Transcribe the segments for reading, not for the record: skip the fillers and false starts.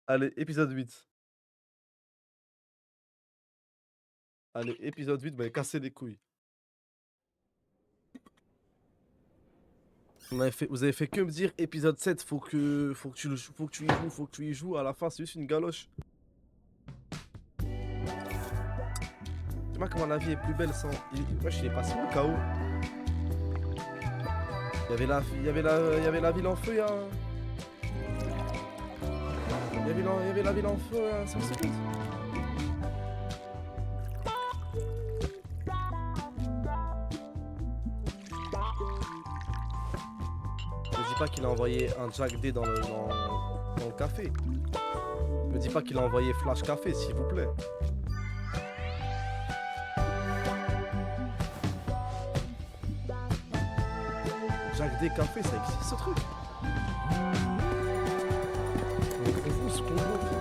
Allez, épisode 8. Allez, épisode 8, bah, casser les couilles. Vous avez fait que me dire épisode 7, faut que tu y joues, faut que tu y joues. À la fin, c'est juste une galoche. Tu vois comment la vie est plus belle sans. Wesh, il est passé où, KO? Il y avait la ville en feu, il y avait la ville en feu, il y a 5 secondes. Me dis pas qu'il a envoyé un Jack D dans le café. Me dis pas qu'il a envoyé Flash Café, s'il vous plaît. Jack D Café, ça existe ce truc. On fout ce qu'on veut.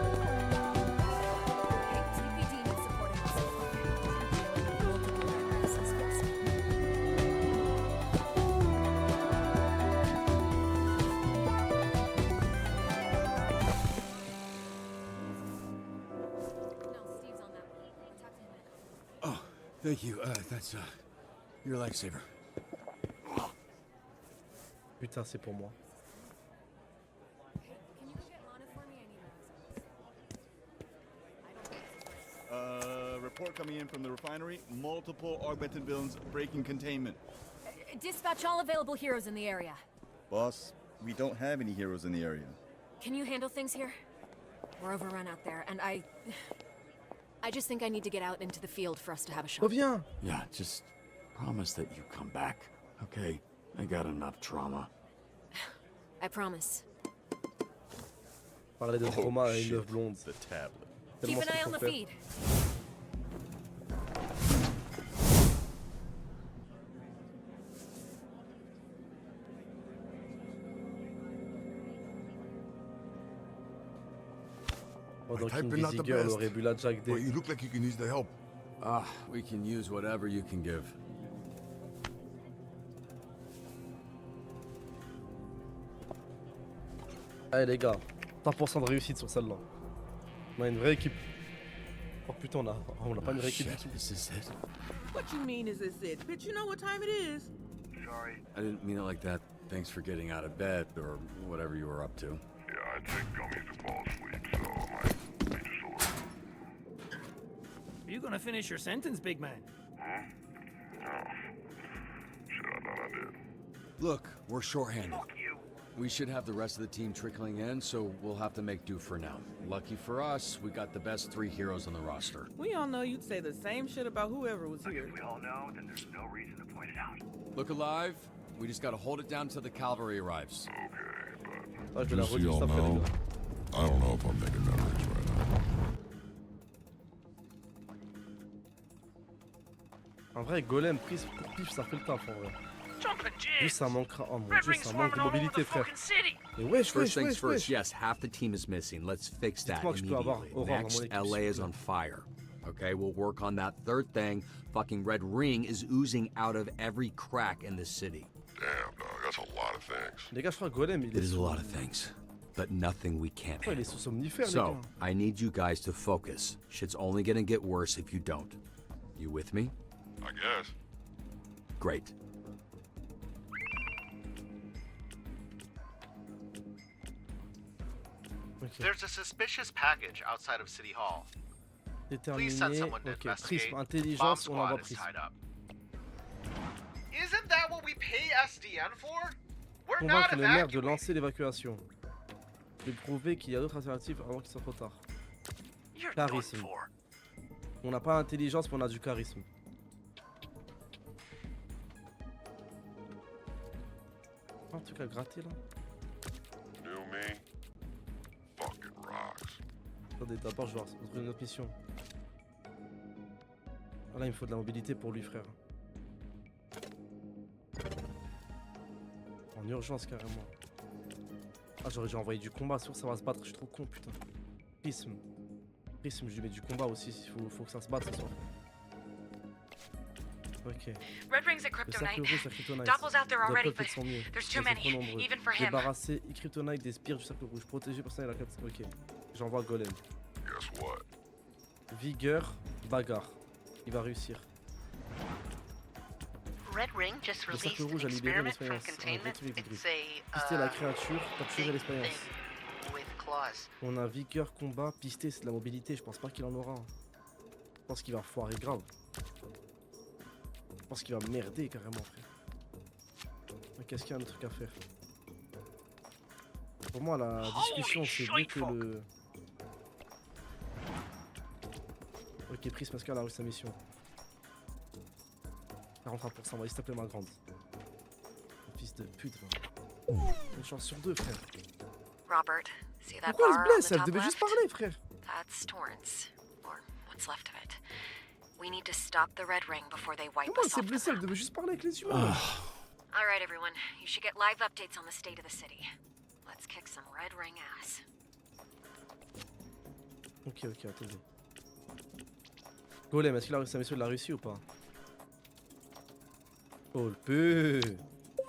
Oh, thank you. That's your lifesaver. Putain, c'est pour moi. Report coming in from the refinery. Multiple augmented villains breaking containment. Dispatch all available heroes in the area. Boss, we don't have any heroes in the area. Can you handle things here? We're overrun out there, and I just think I need to get out into the field for us to have a shot. Reviens. Yeah, just promise that you come back. Okay, I got enough trauma. I promise. Parler de trauma à une meuf blonde. The tablet. Keep Tellement an ce eye qu'il on faut the faire. feed. Pendant typing qu'une not the Busy Girl best. aurait bu la Jack Well, D. you look like you can use the help. We can use whatever you can give. Allez les gars, 100% de réussite sur celle-là. On a une vraie équipe. Oh putain, on a pas une vraie équipe du Shit, tout. is this it? What you mean is this it? Bitch, you know what time it is. I didn't mean it like that. Thanks for getting out of bed, or whatever you were up to. Yeah, I take gummies to fall asleep, so I might be just a little. Are you gonna finish your sentence, big man? Oh. Shit, I thought I did. Look, we're shorthanded. We should have the rest of the team trickling in, so we'll have to make do for now. Lucky for us, we got the best 3 heroes on the roster. We all know you'd say the same shit about whoever was here. We all know, then there's no reason to point it out. Look alive. We just gotta hold it down till the cavalry arrives. Okay, but Ah, je vais la Just so redire y'all ça après les know, gars. I don't know if I'm making memories right now. En vrai, Golem, prise pour pif, ça fait le taf en vrai. Jumping Juste jizz! ça manquera. Oh mon Red dieu, Ring's ça manque de swarming all over mobilité, the frère. fucking city! Mais wesh, First wesh, things wesh, first, wesh. yes, half the team is missing. Let's fix that Dites-moi que je peux avoir immediately. Aurore dans mon Next, équipe, LA s'il is vous on plaît. fire. Okay, we'll work on that third thing. Fucking Red Ring is oozing out of every crack in the city. damn, dog, that's a lot of things. Les gars, je crois que Golem, il It est is a sous... lot of things, but nothing we can't Oh, il est handle. sous somnifère, les So, gars. I need you guys to focus. Shit's only gonna get worse if you don't. You with me? I guess. Great. Ok. There's a suspicious package outside of City Hall. Please send Déterminé. someone to Ok, investigate. Prisme, Bomb intelligence, on squad envoie is Prisme. tied up. Isn't that what we pay SDN for? We're not Convaincre le maire de evacuating. lancer l'évacuation. De prouver qu'il y a d'autres alternatives avant qu'il soit trop tard. You're done Charisme. for. On n'a pas l'intelligence, mais on a du charisme. Un truc à gratter là. New me? Fucking rocks. Attendez, d'abord je vais retrouver une autre mission. Ah, là il me faut de la mobilité pour lui, frère. En urgence carrément. Ah, j'aurais dû envoyer du combat, sûr ça va se battre, je suis trop con, putain. Prisme. Prisme, je lui mets du combat aussi, faut que ça se batte ce soir. Ok. Red Ring's at Le cercle Kryptonite. rouge, c'est Kryptonite. Doppel's out there Doppel already, fait but de son mieux. there's too Ils sont trop many, nombreux. even for him. Débarrasser Kryptonite des spires du cercle rouge. Protéger personne et la 4. Ok. J'envoie Golem. Guess what? Vigueur, bagarre. Il va réussir. Red Ring just Le cercle released rouge a an libéré experiment from l'expérience. Un containment. retour équilibré. It's a Pister la créature, capturer big l'expérience. thing with claws. On a vigueur, combat, pister, c'est de la mobilité. Je pense pas qu'il en aura. Hein. Je pense qu'il va foirer grave. Je pense qu'il va merder carrément, frère. Mais qu'est-ce qu'il y a un autre truc à faire? Pour moi, la discussion, c'est mieux que le. Ok, Prisme Masquer a réussi sa mission. 43%, vas-y, s'il te plaît, ma grande. Fils de pute, va. Une chance sur deux, frère. Robert, see that Pourquoi elle se bar on blesse? the Elle top devait juste left? parler, frère. That's Torrance, or what's left of it. We need to stop the Red Ring before they wipe Comment elle us s'est off the blessée? Elle map. devait juste parler avec les humains. All right, everyone. You should get live updates on the state of the city. Let's kick some Red Ring ass. Ok, attendez. Golem, est-ce qu'il a réussi sa mission? Il l'a réussi ou pas? Oh le peu.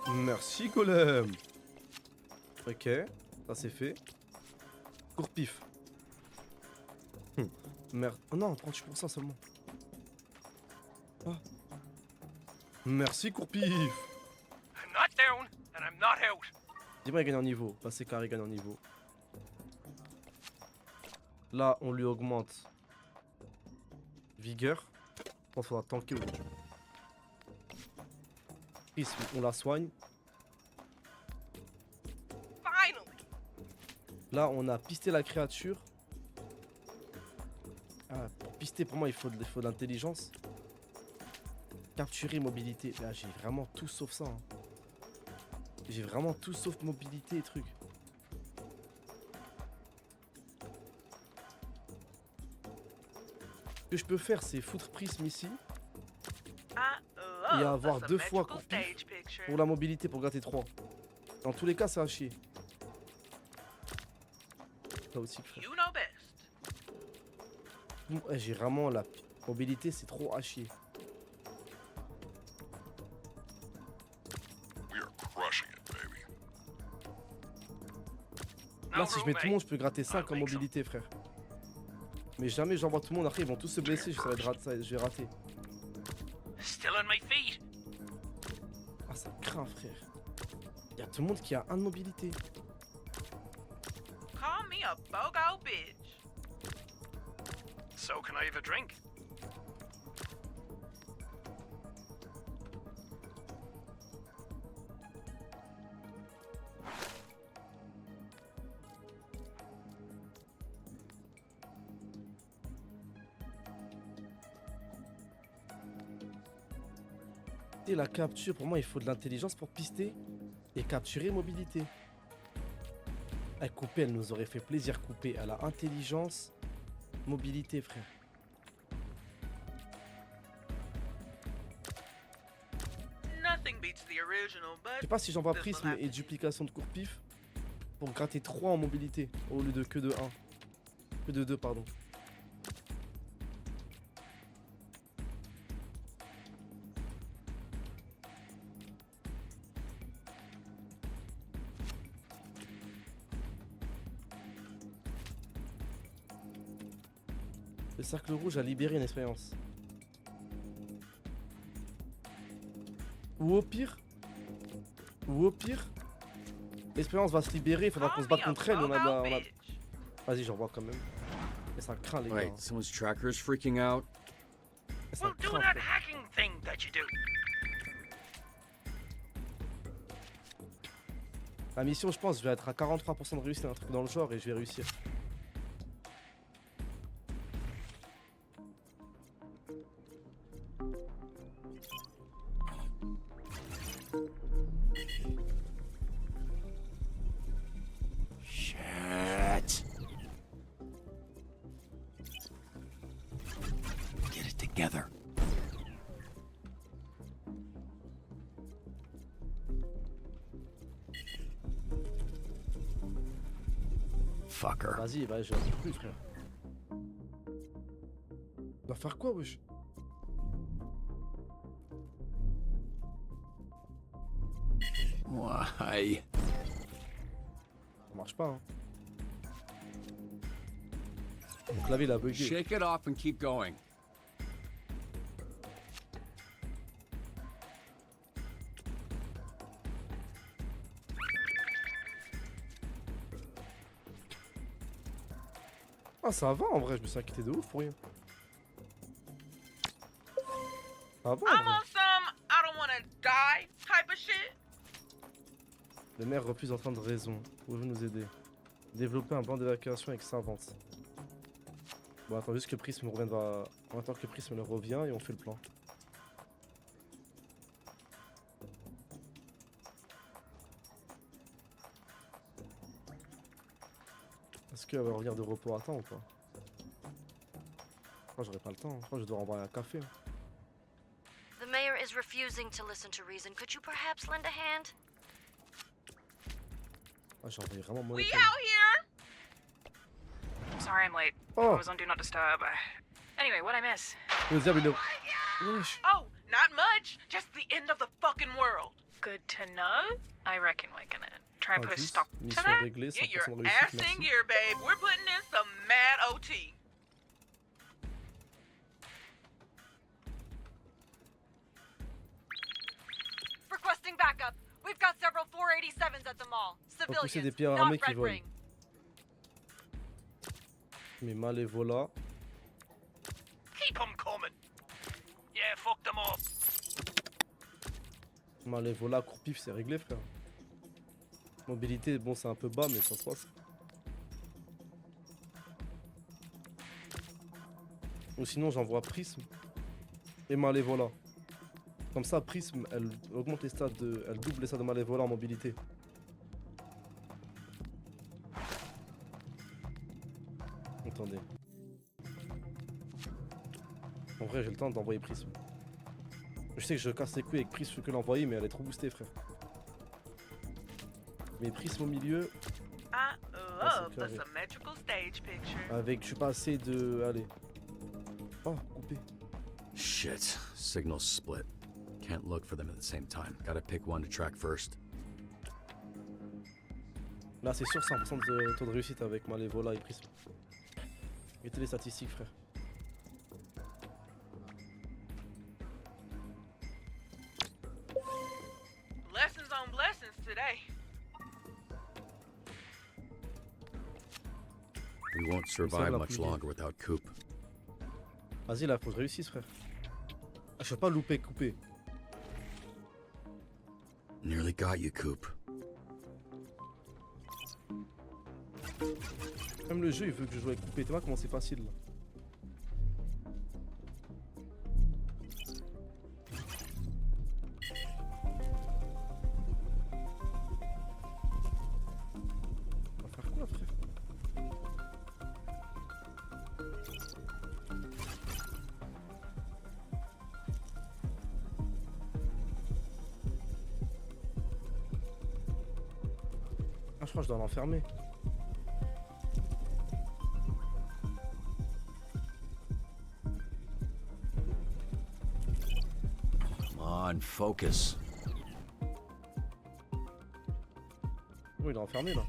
Merci Golem. Ok, ça c'est fait. Cours pif. Merde. Oh non, 38% seulement. Ah. Merci cours pif. I'm not down and I'm not out. Dis-moi, il gagne en niveau. Passer carré, gagne en niveau. Là, on lui augmente vigueur. Je pense qu'il faudra tanker aujourd'hui. Prisme, on la soigne. Finally! Là, on a pisté la créature. Ah, pour pister, pour moi, il faut de l'intelligence. Capturer mobilité. Là, j'ai vraiment tout sauf ça. Hein. J'ai vraiment tout sauf mobilité et trucs. Ce que je peux faire, c'est foutre prisme ici. Et avoir 2 fois court pif pour la mobilité pour gratter 3. Dans tous les cas, c'est à chier. Là aussi, frère. J'ai vraiment la mobilité, c'est trop à chier. We are crushing it, baby. Là, si je mets tout le monde, je peux gratter 5 en mobilité, frère. Mais jamais j'envoie tout le monde, après ils vont tous se blesser, ça va être je vais rater. Still on my feet. Ah, ça craint, frère. Il y a tout le monde qui a 1 de mobilité. Call me a bogo bitch. So can I have a drink? Et la capture, pour moi, il faut de l'intelligence pour pister et capturer mobilité. Elle couper, elle nous aurait fait plaisir couper. Elle a intelligence, mobilité, frère. Nothing beats the original, Je sais but pas si j'envoie prisme et duplication de court pif pour gratter 3 en mobilité au lieu de que de 1. Que de 2, pardon. Le cercle rouge a libéré une expérience. Ou au pire, l'expérience va se libérer, il faudra qu'on se batte contre elle. Vas-y, j'en vois quand même. Mais ça craint, les gars. Wait, someone's tracker is freaking out. Mais ça Well, do craint, that frère. hacking thing that you do. La mission, je pense, je vais être à 43% de réussite, un truc dans le genre, et je vais réussir. Shit. Get it together. Fucker. Vas-y, j'en peux plus, frère. On va faire quoi, wesh? Why? Ça marche pas, hein. Mon clavier il a bugué. Shake it off and keep going. Ah ça va en vrai, je me suis inquiété de ouf pour rien. Ça va en I'm vrai. on some I don't wanna die type of shit. Le maire refuse d'entendre raison. Pouvez-vous nous aider? Développer un plan d'évacuation avec Servante. Bon attends juste que Prism reviendra. On attend que Prism le revient et on fait le plan. Est-ce qu'elle va revenir de repos à temps ou pas? Je crois que j'aurai pas le temps. Je crois que je dois envoyer un café. The mayor is refusing to listen to reason. Could you perhaps lend a hand? Ah j'ai envoyé vraiment mon We out here. Sorry I'm late. Oh. I was on Do Not Disturb. Anyway, what'd I miss? Le diable il est... Wesh. Oh, not much. Just the end of the fucking world. Good to know. I reckon we're gonna try and put a Indice, stop to mission that. réglée, Get your 100% de ass réussite, in merci. gear, babe. We're putting in some mad OT. Requesting backup. We've got several 487s at the mall. Repousser des Civilians, pierres not armées qui Red volent. Ring. Mais Malévola. Keep 'em coming. Yeah, fuck them up. Malévola, court-pif, c'est réglé, frère. Mobilité, bon, c'est un peu bas, mais ça se passe. Ou sinon, j'envoie Prism et Malévola. Comme ça, Prism, elle augmente les stats de. Elle double les stats de Malévola en mobilité. Attendez. En vrai, j'ai le temps d'envoyer Prism. Je sais que je casse les couilles avec Prism que l'envoyer, mais elle est trop boostée, frère. Mais Prism au milieu, I love the carré. symmetrical stage picture. avec je suis pas assez de. Allez. Oh, coupé. Shit. Signals split. Can't look for them at the same time. Gotta pick one to track first. Là, c'est sûr 100% de taux de réussite avec Malévola et Prism. Mettez les statistiques, frère. Lessons on blessings today. We won't survive much longer without Coop. Vas-y, là, faut que je réussisse, frère. Ah, je peux pas louper, couper. Nearly got you, Coop. Même le jeu, il veut que je joue avec coupé. Tu vois comment c'est facile, là. On va faire quoi, frère? Ah, je crois que je dois l'enfermer. Come on, focus. Oh, il est enfermé, là.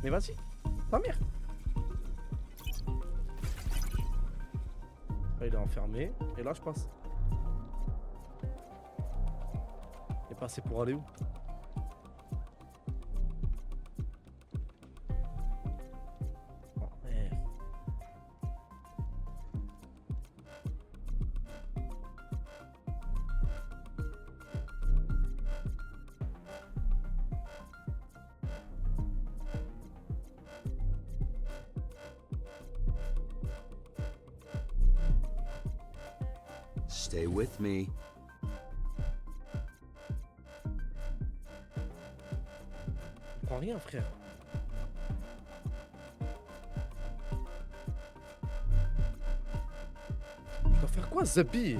Mais vas-y, ta mère. Là, il est enfermé, et là, je passe. Il est passé pour aller où? Oh, merde. Stay with me. Je comprends rien, frère. Je dois faire quoi, Zabi?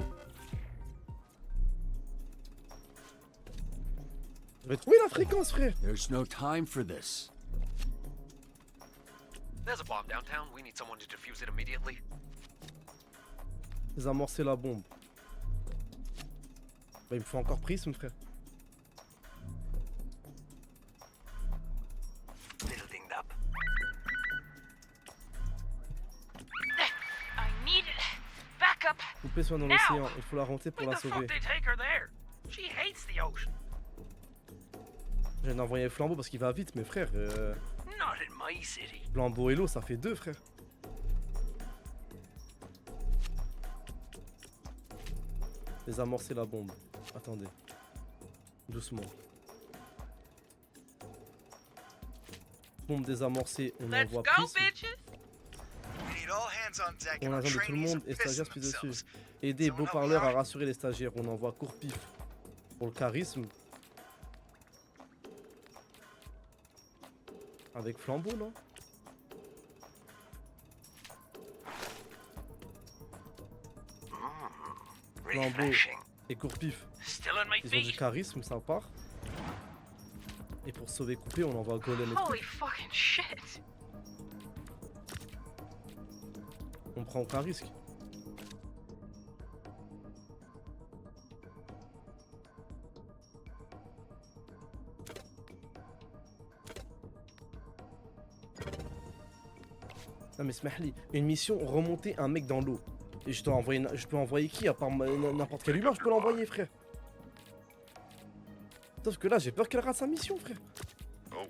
Je vais trouver la fréquence, frère. There's no time for this. There's a bomb downtown. We need someone to defuse it immediately. Désamorcer la bombe. Bah, il me faut encore Prism, frère. Building up. Poupée soit dans Now! l'océan, il faut la remonter pour Why la the fuck sauver. they take her there? She hates the ocean. Je viens d'envoyer Flambeau parce qu'il va vite, mais frère. Not in my city. Flambeau et l'eau, ça fait 2, frère. Désamorcer la bombe. Attendez. Doucement. Bombe désamorcée, on Let's envoie go, Prisme. bitches. We need all hands on deck On and our agent de tout le trainees monde et are stagiaires pissing puis dessus. themselves. Aider So beau now parleur we à are- rassurer les stagiaires. On envoie Courpif pour le charisme. Avec Flambeau, là. Flambeau et Courpif. Still on my Ils ont du feet. charisme, ça part. Et pour sauver Coupé, on envoie Golem et Holy tout. fucking shit. On prend aucun risque. Non mais Smahli, une mission, remonter un mec dans l'eau. Et je peux envoyer qui à part n'importe quel humain, je peux l'envoyer frère. Sauf que là j'ai peur qu'elle rate sa mission frère. Oh.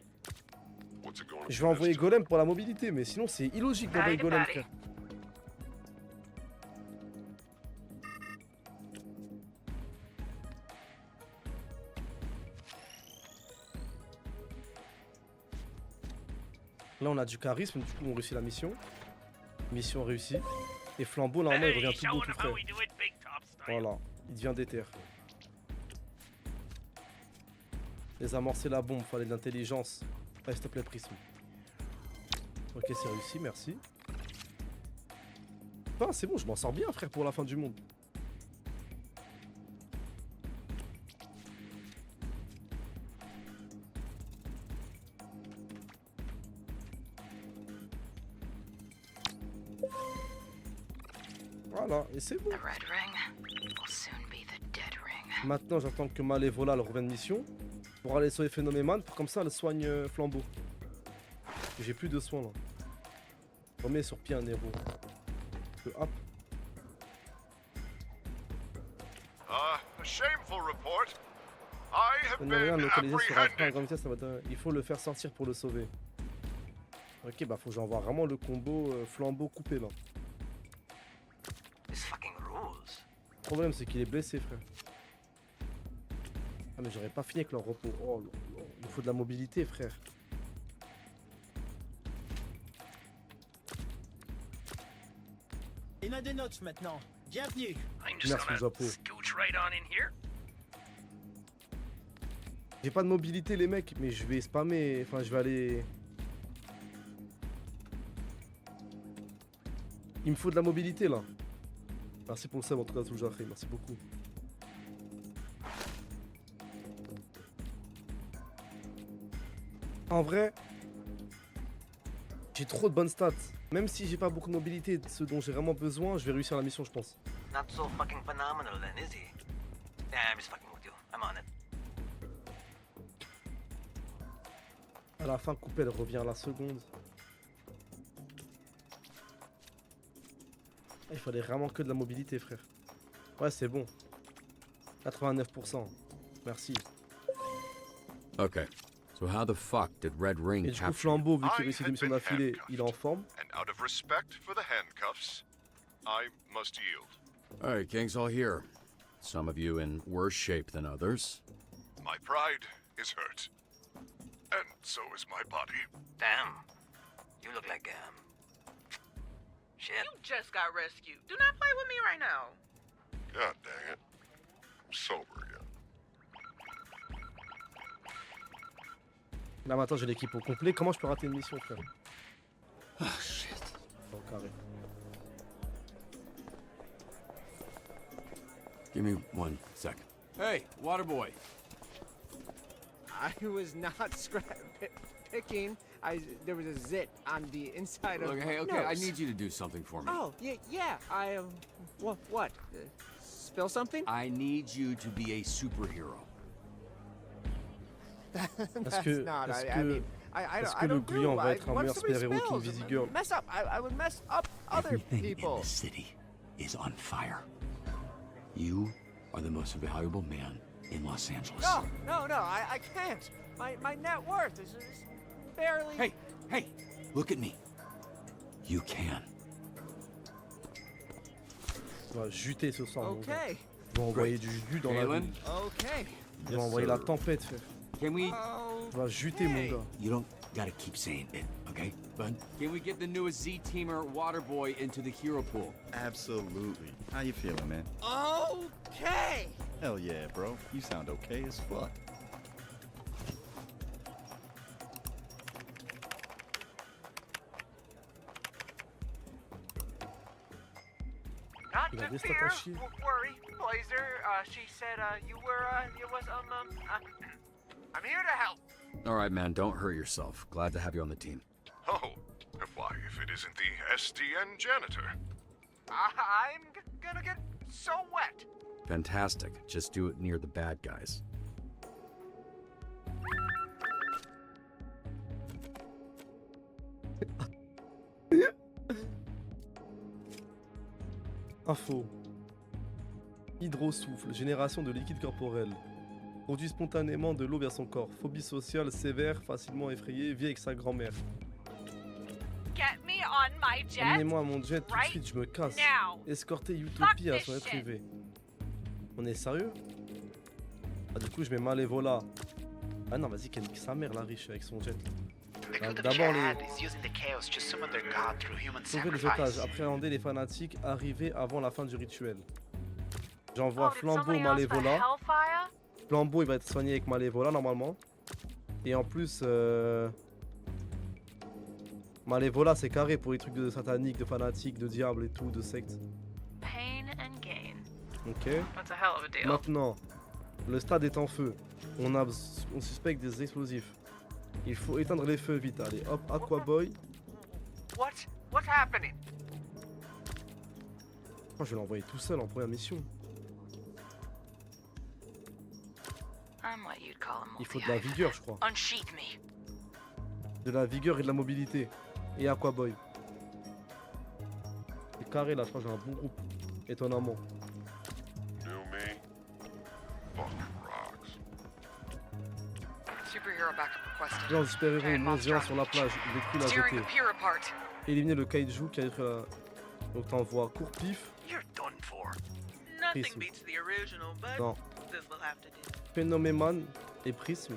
What's it going Je vais envoyer Golem pour la mobilité, mais sinon c'est illogique d'envoyer Allez, Golem allez. frère. Là on a du charisme, du coup on réussit la mission. Mission réussie. Et Flambeau normalement il Hey, revient tout beau showing tout them frais. how we do it big top style. Voilà, il devient déter. Désamorcer la bombe, fallait de l'intelligence. Allez, s'il te plaît, Prisme. Ok, c'est réussi, merci. Ah, c'est bon, je m'en sors bien, frère, pour la fin du monde. Voilà, et c'est bon. The red ring will soon be the dead ring. Maintenant, j'attends que Malévola elle revienne de mission pour aller sauver Phénoméman, pour comme ça elle soigne Flambeau. J'ai plus de soins là. Remets sur pied un héros. Hop. A shameful report. I have Phénoméman been localisé sur un train à apprehended. grande vitesse, ça va il faut le faire sortir pour le sauver. Ok, bah faut que j'envoie vraiment le combo Flambeau coupé là. This fucking rules. Le problème c'est qu'il est blessé, frère. Ah mais j'aurais pas fini avec leur repos. Oh, il faut de la mobilité, frère. Il a des notes maintenant. Bienvenue. I'm just Merci, gonna Japo. scooch right on in here. J'ai pas de mobilité les mecs, mais je vais spammer, enfin je vais aller... Il me faut de la mobilité là. Merci pour le sub en tout cas, Zoujahri, merci beaucoup. En vrai, j'ai trop de bonnes stats. Même si j'ai pas beaucoup de mobilité, ce dont j'ai vraiment besoin, je vais réussir la mission je pense. Not so fucking phenomenal then, is he? Yeah, I'm just fucking with you. I'm on it. À la fin, Coupé, elle revient à la seconde. Il fallait vraiment que de la mobilité, frère. Ouais, c'est bon. 89%. Merci. Okay, so how the fuck did Red Ring Et du coup, capture? Flambeau, vu qu'il I réussit had des missions been d'affilée, il est en forme. And out of respect for the handcuffs, I must yield. All right, gang's all here. Some of you in worse shape than others. My pride is hurt. And so is my body. Damn. You look like, shit. You just got rescued. Do not play with me right now. God dang it. I'm sober again. Là maintenant, j'ai l'équipe au complet. Comment je peux rater une mission, frère? Ah, shit. Au carré. Give me 1 sec. Hey, Waterboy. I was not picking. There was a zit on the inside of Look, my hey, okay, I nose. need you to do something for me. Oh, yeah. I what? Spill something? I need you to be a superhero. Est-ce que, not. est-ce I que, mean, I est-ce don't- que I le don't gluant do. va être un What meilleur if somebody super-héros qu'une spills? Visy Girl? Mess up. I would mess up other Everything people. in the city is on fire. You are the most valuable man in Los Angeles. No, I can't. My net worth is barely... Hey, look at me. You can. On va juter ce soir. mon gars. Okay. Je vais envoyer du jus dans la Galen? ville. Okay. Je vais envoyer la tempête, frère. Can we... On va juter, mon gars. You don't gotta keep saying it, okay, bud? Can we get the newest Z-Teamer Waterboy into the hero pool? Absolutely. How you feeling, man? Okay. Hell yeah, bro. You sound okay as fuck. Not Il a to des fear, stats à chier. worry, Blazer. She said you was I'm here to help. All right, man, don't hurt yourself. Glad to have you on the team. Oh, why, if it isn't the SDN janitor. I'm gonna get so wet. Fantastic. Just do it near the bad guys. Info. Hydrosouffle, génération de liquide corporel. Produit spontanément de l'eau vers son corps. Phobie sociale sévère, facilement effrayé, vit avec sa grand-mère. Get me on my jet. Emmenez-moi à mon jet tout de right suite, je me casse. now. Escorter Utopie à this son jet shit. privé. On est sérieux? Ah, du coup, je mets Malévola. Ah non, vas-y, qu'elle nique sa mère, la riche, avec son jet. The Bah, good of d'abord, Jihad les... is using the chaos to summon their god through human sauver les otages, sacrifice. appréhender les fanatiques, arriver avant la fin du rituel. J'envoie Oh, did Flambeau somebody ask for Malévola. Hellfire? Flambeau, il va être soigné avec Malévola normalement. Et en plus, Malévola, c'est carré pour les trucs de satanique, de fanatique, de diable et tout, de secte. Pain and gain. Ok. That's a hell of a deal. Maintenant, le stade est en feu. On suspecte des explosifs. Il faut éteindre les feux vite. Allez, hop, Aquaboy. What's happening? Oh, je vais l'envoyer tout seul en première mission. I'm what you'd call a Il faut de la vigueur, je crois. Unsheath me. De la vigueur et de la mobilité. Et Aquaboy. C'est carré là, je crois que j'ai un bon groupe. Étonnamment. New me? Fucking rocks. Superhero backup requested. Genre, super-héros mondial sur la plage. Il détruit la Steering jetée. the pier apart. Éliminer le kaiju qui a détruit la... Donc t'envoies court pif. You're done for. Nothing Prism. beats the original, but Non. this will have to do. Phénoméman et Prism.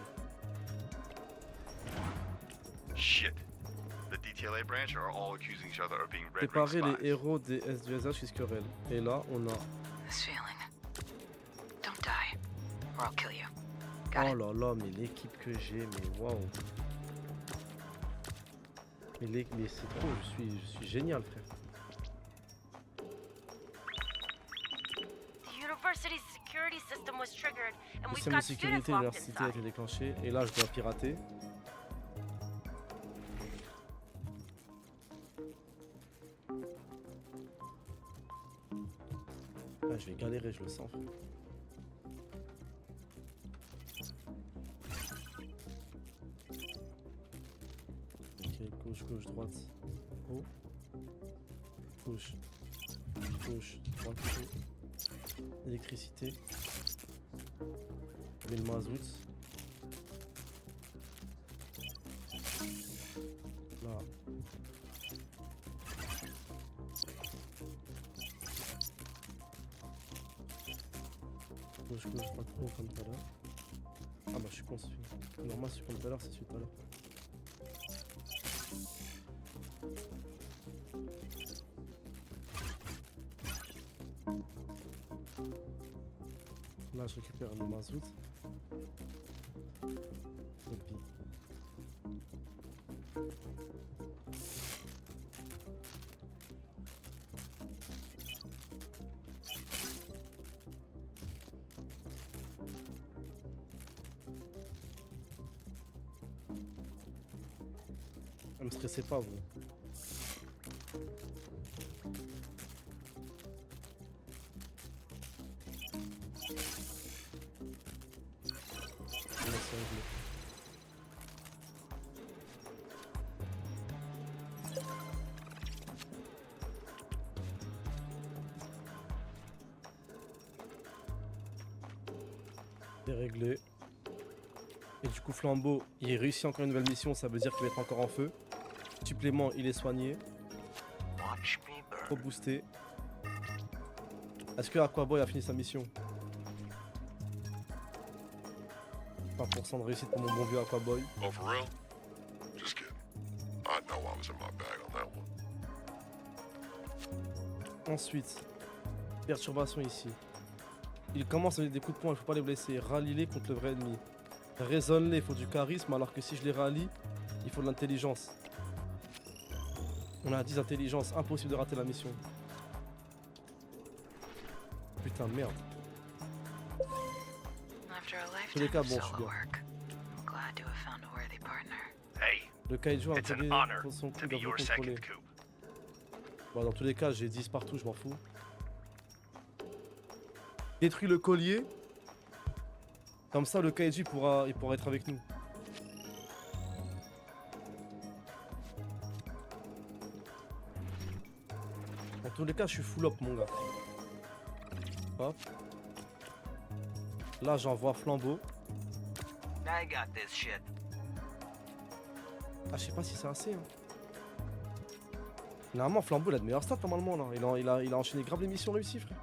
Shit. The DTLA branch are all accusing each other of being Red Ring Préparer spies. les héros des SDSH qui se querellent. Et là, on a... This feeling. Don't die, or I'll kill you. Oh là là, mais l'équipe que j'ai, mais waouh. Mais c'est trop, je suis génial, frère. The university's security system was triggered, and Le we've système de got students sécurité de locked l'université a inside. été déclenché. Et là, je dois pirater. Ah, je vais galérer, je le sens. Frère. Ok, gauche, gauche, droite. Haut. Gauche. Gauche, droite, haut. Électricité. Je mets le mazout. Là. Gauche, gauche, droite, haut comme tout à l'heure. Ah bah je suis con, c'est normal, c'est comme tout à l'heure, c'est celui de tout à l'heure. Là, je récupère le mazout. Copie. Ne me stressez pas, vous. Là, c'est réglé. C'est réglé. Et du coup, Flambeau, il réussit encore une nouvelle mission, ça veut dire qu'il va être encore en feu. Supplément, il est soigné. Trop boosté. Est-ce que Aquaboy a fini sa mission? 100% de réussite pour mon bon vieux Aquaboy. Oh, for real? Just kidding. I know I was in my bag on that one. Ensuite, perturbation ici. Il commence à mettre des coups de poing, il faut pas les blesser. Rallie-les contre le vrai ennemi. Raisonne-les, il faut du charisme, alors que si je les rallie, il faut de l'intelligence. On a 10 intelligence, impossible de rater la mission. Putain de merde. After a Tous les cas, lifetime bon, of je suis solo bien. work, I'm glad to have found a worthy partner. Hey, Le kaiju a it's an intégré honor pour son to coup be dans le your contrôler. second coup. Bon, dans tous les cas, j'ai 10 partout, je m'en fous. Détruis le collier. Comme ça, le kaiju il pourra être avec nous. Dans tous les cas, je suis full up, mon gars. Hop. Là, j'envoie Flambeau. I got this shit. Ah, je sais pas si c'est assez. Hein. Normalement, Flambeau, il a de meilleurs stats, normalement. Là. Il a enchaîné grave les missions réussies, frère.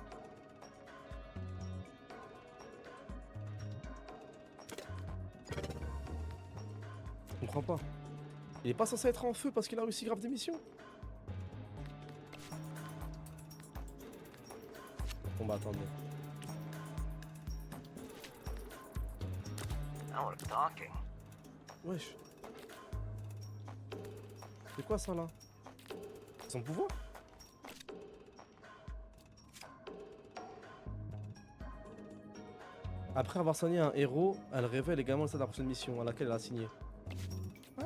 Je comprends pas. Il est pas censé être en feu parce qu'il a réussi grave des missions. Bon bah attendez. Now we're talking. Wesh. C'est quoi ça là? Son pouvoir? Après avoir soigné un héros, elle révèle également le stade de la prochaine mission à laquelle elle a signé. Ah.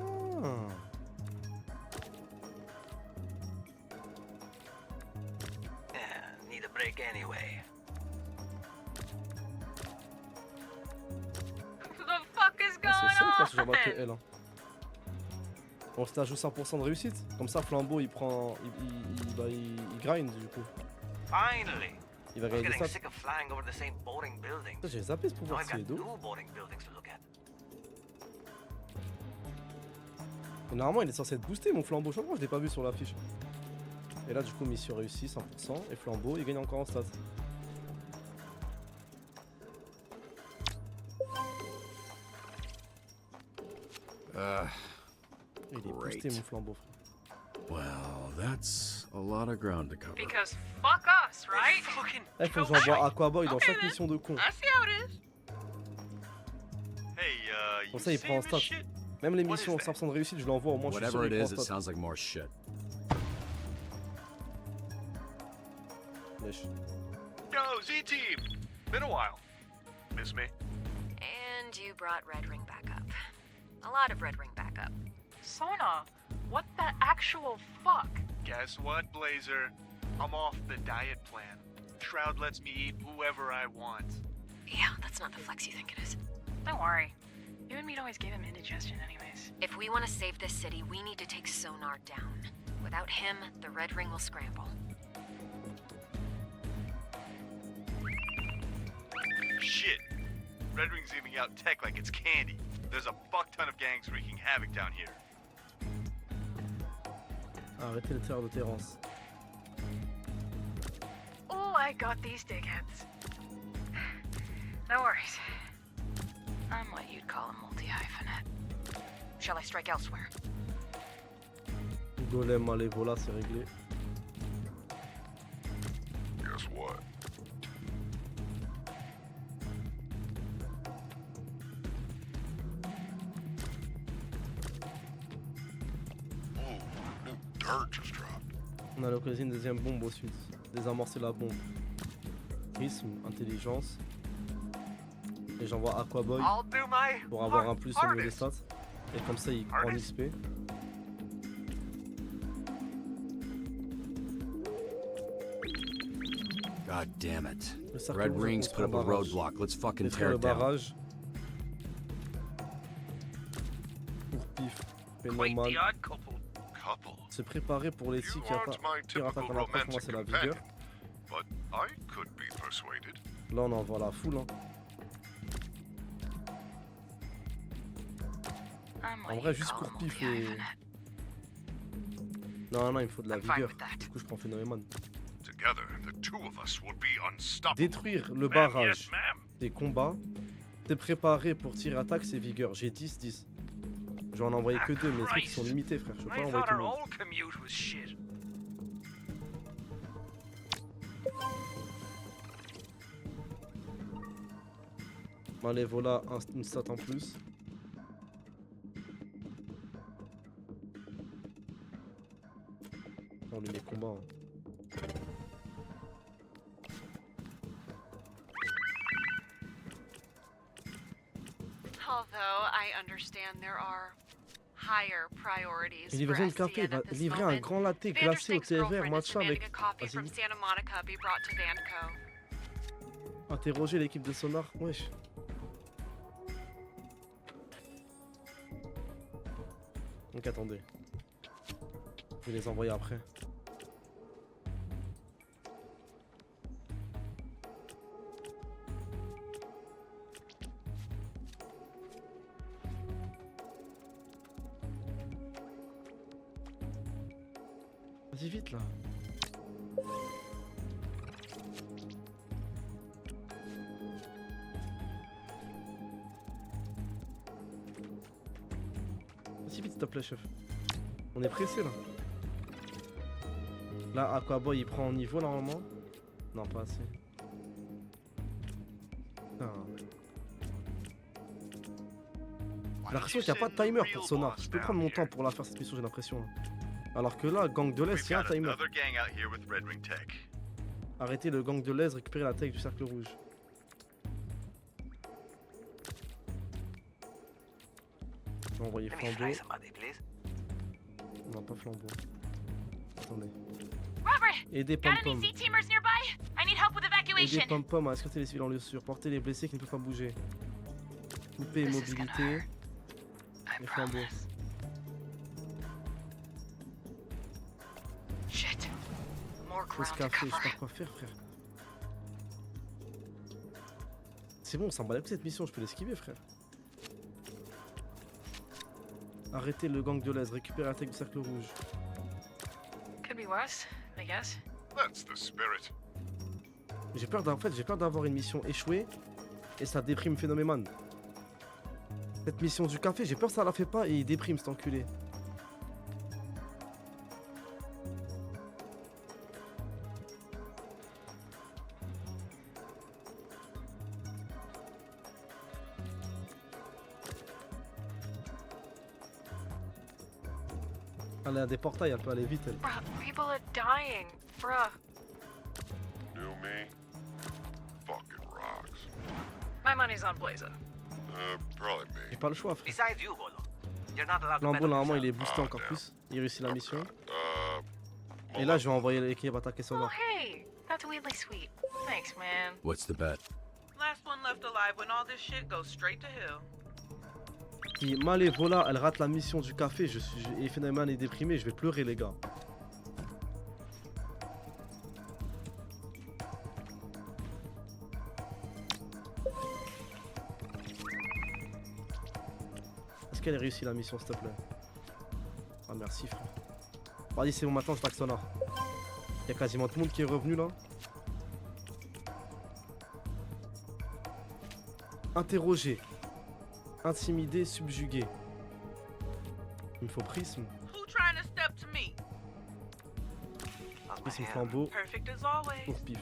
Yeah, need a break anyway. The fuck is Ah, c'est ça going que je vois que on? elle. Hein. On se ajoute 100% de réussite. Comme ça, Flambeau il prend. Il grind du coup. Finally! Il va I was gagner des getting stats. sick of flying over the same boring building. J'ai zappé ce Now pouvoir I've stylé got d'eau. new boring buildings to look at. Et normalement, il est censé être boosté mon Flambeau. Je crois que je l'ai pas vu sur l'affiche. Et là, du coup, mission réussie 100%. Et Flambeau, il gagne encore en stats. Il est boosté mon Flambeau. Well, that's a lot of ground to cover. Because fuck us, right? Fucking Il faut que j'envoie Aquaboy dans Okay, chaque then. mission de con. I see how it is. Hey, Comme you ça, il prend en seeing stats. this shit? Même les What is missions that? 100% de réussite, je l'envoie au moins. Je suis sûr Whatever qu'il it prend is, it stats. sounds like more shit. Wesh. Yo, Z-Team! Been a while. Miss me? And you brought Red Ring back up. A lot of Red Ring back up. Sona, what the actual fuck? Guess what, Blazer? I'm off the diet plan. Shroud lets me eat whoever I want. Yeah, that's not the flex you think it is. Don't worry. You and me'd always give him indigestion anyways. If we want to save this city, we need to take Sonar down. Without him, the Red Ring will scramble. Shit. Red Ring's giving out tech like it's candy. There's a fuck ton of gangs wreaking havoc down here. Arrêtez le terreur de Terrence. Oh, I got these dickheads. No worries. I'm what you'd call a multi-hyphenate. Shall I strike elsewhere? Golem Malévola, c'est réglé. Guess what? Ooh, new dirt just dropped. On a localisé une deuxième bombe au sud. Désamorcer la bombe. Prisme, intelligence. Et j'envoie Aquaboy I'll do my pour avoir un plus au niveau des hardest. stats. Et comme ça, il prend l'XP. God damn it. Le cercle Red rouge Ring's put up a construit un barrage. roadblock. Let's fucking Détruire tear le it down. barrage. Pour pif. Quite Phénomal. the odd couple. Couple. Se préparer pour les six qui aren't my attaquent en typical approche. Moi, romantic c'est la companion, vigueur. but I could be persuaded. Là, on envoie la foule. Hein. I'm En what vrai, you'd juste call a court-pif et... multi-hyphenate. Non, non, il me faut de la I'm fine vigueur. with that. Du coup, je prends Phénomémon. Together, the two of us will be unstoppable. Détruire le Ma'am, barrage yes, ma'am. des combats. T'es préparé pour tir attaque, c'est vigueur. J'ai 10-10. Je vais en envoyer que 2, mais les trucs ils sont limités, frère. Je peux pas I envoyer thought tout le our monde. old commute was shit. Allez, voilà une stat en plus. On lui les combats. Hein. Although I understand there are higher priorities Et for livraison de café, il SCN va at this livrer un moment. grand latte glacé au thé vert matcha avec... A copy Vas-y, from vite. Santa Monica be brought to Vanco. Interroger l'équipe de sonar. Wesh. Donc attendez. Je vais les envoyer après. Vas-y vite là. Vas-y vite s'il te plaît chef. On est pressé là. Là Aquaboy il prend en niveau normalement. Non pas assez. Putain. J'ai l'impression qu'il n'y a pas de timer pour sonar. Je peux prendre mon temps pour la faire cette mission, j'ai l'impression. Alors que là, gang de l'Est, il y a un Got timer. another gang out here with Red Ring Tech. Arrêtez le gang de l'Est, récupérer la tech du cercle rouge. Je vais envoyer Let me Flambeau. fly somebody, please. Non, pas Flambeau. Attendez. Robert! Aidez Got any Pom-Pom. Z-teamers nearby? I need help with evacuation. Aidez Pom-Pom à escorter les civils en lieu sûr. Porter les blessés qui ne peuvent pas bouger. Couper mobilité. Et Flambeau. Shit. More Pause ground to café, je sais cover. pas quoi faire, frère. C'est bon, on s'en bat les couilles, cette mission, je peux l'esquiver, frère. Arrêtez le gang de l'Est, récupérer la tech du cercle rouge. Could be worse, I guess. That's the spirit. J'ai peur j'ai peur d'avoir une mission échouée et ça déprime Phénomémon. Cette mission du café, j'ai peur que ça la fait pas et il déprime cet enculé. Elle a des portails, elle peut aller vite elle. Bruh, people are dying. Bruh. You me? Fucking rocks. My money's on Blazer. Probably me. J'ai pas le choix frère. Besides you, Bolo. You're not allowed to Lambeau bet on normalement il est yourself. boosté encore plus. Il réussit la mission. Uh, Et là je vais envoyer l'équipe attaquer Oh, sonar. hey. That's weirdly sweet. Thanks, man. What's the bet? Last one left alive when all this shit goes straight to hell. Si Malévola elle rate la mission du café et Phénomémon est déprimé, je vais pleurer les gars. Est-ce qu'elle a réussi la mission s'il te plaît? Ah merci frère. Vas-y c'est bon maintenant je traque sonar. Il y a quasiment tout le monde qui est revenu là. Interroger. Intimider, subjuguer. Il me faut prisme. Who trying to step to me? Prisme flambeau. Perfect as always. Pour pif.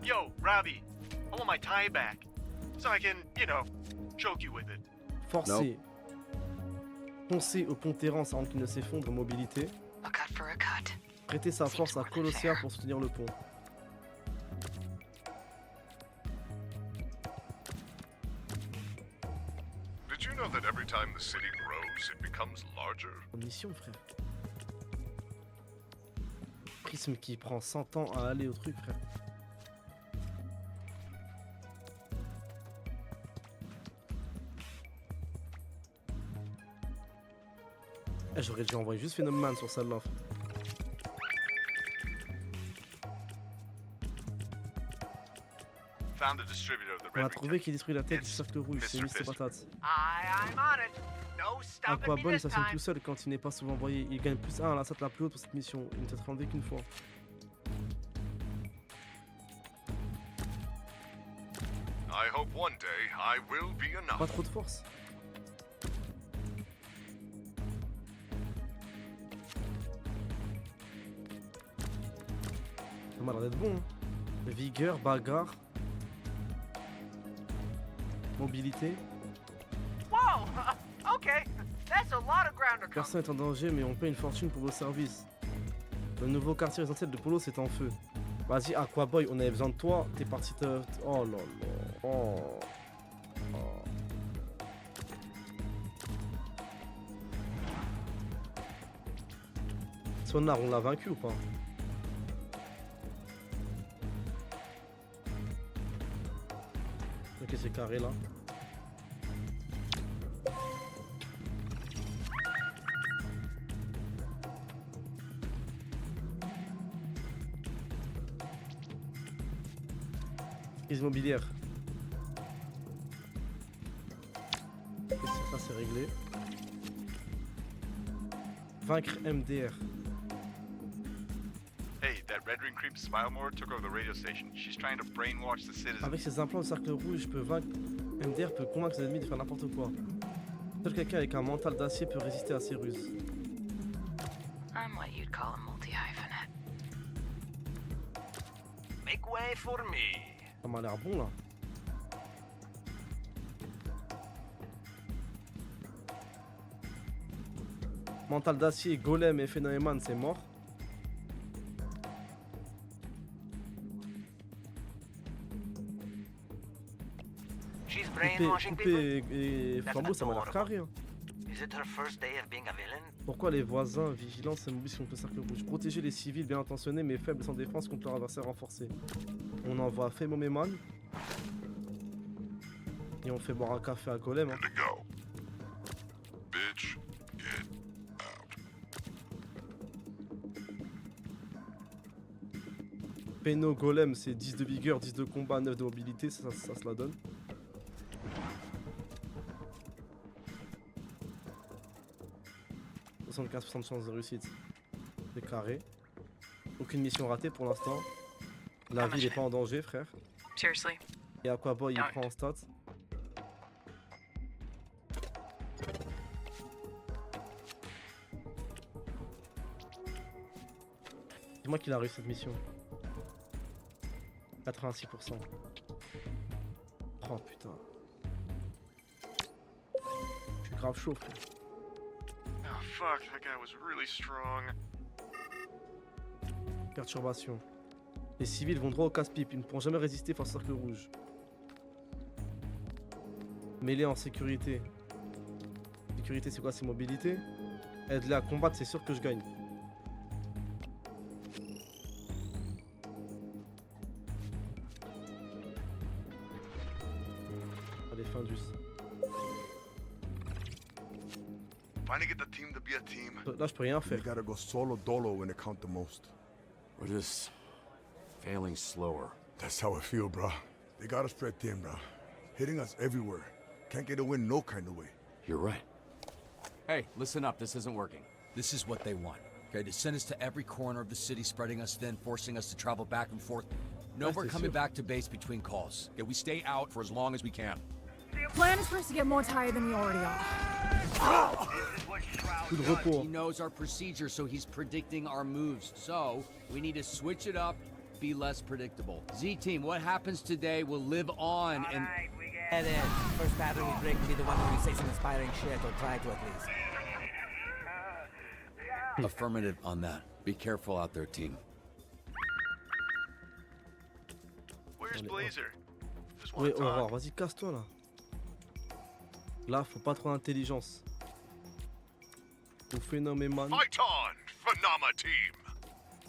Yo, Robbie, I want my tie back. So I can, you know, choke you with it. Forcer. Foncer au pont Terrence avant qu'il ne s'effondre, mobilité. A cut for a cut. Prêter sa force à Colossia pour soutenir le pont. Did you know that every time the city grows, it becomes larger? Mission frère. Prisme qui prend 100 ans à aller au truc frère. Eh, j'aurais dû envoyer juste Phénomémon sur celle-là. Found the distributor of the at On a Red trouvé qui détruit la tête du cercle rouge, c'est Mr. Mr. Fist. Patate. I'm on it. No stopping me Aquabon this s'assume time. tout seul quand il n'est pas souvent envoyé. Il gagne plus 1 à la salle la plus haute pour cette mission. Il ne s'est enlevé qu'une fois. I hope one day I will be enough. Pas trop de force. Ça m'a l'air d'être bon. Hein. Vigueur, bagarre. Mobilité. Whoa! Okay, that's a lot of ground to cover. Personne n'est en danger, mais on paye une fortune pour vos services. Le nouveau quartier résidentiel de Polo, c'est en feu. Vas-y, Aquaboy, on avait besoin de toi. T'es parti te... Oh là là. Oh. Oh. Sonar, on l'a vaincu ou pas? Ok, c'est carré là. Crise immobilière. Ça c'est réglé. Vaincre MDR. Hey, that Red Ring creep Smilemore took over the radio station. She's trying to brainwash the citizens. Avec ses implants de cercle rouge, je peux vaincre. MDR peut convaincre ses ennemis de faire n'importe quoi. Seul quelqu'un avec un mental d'acier peut résister à ces ruses. I'm what you'd call a multi-hyphenate. Make way for me. Ça m'a l'air bon là. Mental d'acier, Golem et Phénoméman, c'est mort. She's Coupé, brainwashing people. coupé et flambeau, ça m'a l'air carré. Hein. Is it her first day of being a villain? Pourquoi les voisins vigilants s'immobilisent contre le cercle rouge? Protéger les civils bien intentionnés mais faibles sans défense contre leur adversaire renforcé. On envoie Phénoméman. Et on fait boire un café à Golem. Hein. Bitch, get out. Péno Golem, c'est 10 de vigueur, 10 de combat, 9 de mobilité, ça se la donne. « 75% de chance de réussite. C'est carré. Aucune mission ratée pour l'instant. La ville n'est pas en danger, frère. Seriously. Et Aquaboy, il prend en stats. Dis-moi qu'il a réussi cette mission. 86%. Oh putain. Je suis grave chaud, frère. Oh fuck, that guy was really strong. Perturbation. Les civils vont droit au casse-pipe, ils ne pourront jamais résister face au cercle rouge. Mêlée en sécurité. Sécurité, c'est quoi? C'est mobilité. Aide-les à combattre, c'est sûr que je gagne. Allez, Findus. Finally get the team to be a team. Là, je peux rien faire. You gotta go solo dolo when it count the most. We're just failing slower. That's how I feel, bro. They got us spread thin, bro. Hitting us everywhere. Can't get a win no kind of way. You're right. Hey, listen up. This isn't working. This is what they want. Okay, to send us to every corner of the city, spreading us thin, forcing us to travel back and forth. No, we're coming back to base between calls. Okay, we stay out for as long as we can. Plan is for us to get more tired than we already are. Coup de repos. He knows our procedure, so he's predicting our moves. So, we need to switch it up, be less predictable. Z-Team, what happens today will live on and... Get in. First battle we break will be the one where we say some inspiring shit, or try to at least. Affirmative on that. Be careful out there, team. Where's Blazer? Just Oui, wanna talk. Aurore, vas-y, casse-toi là. Là, faut pas trop d'intelligence. Ou Phénoméman, Fight on, Phenomena Team.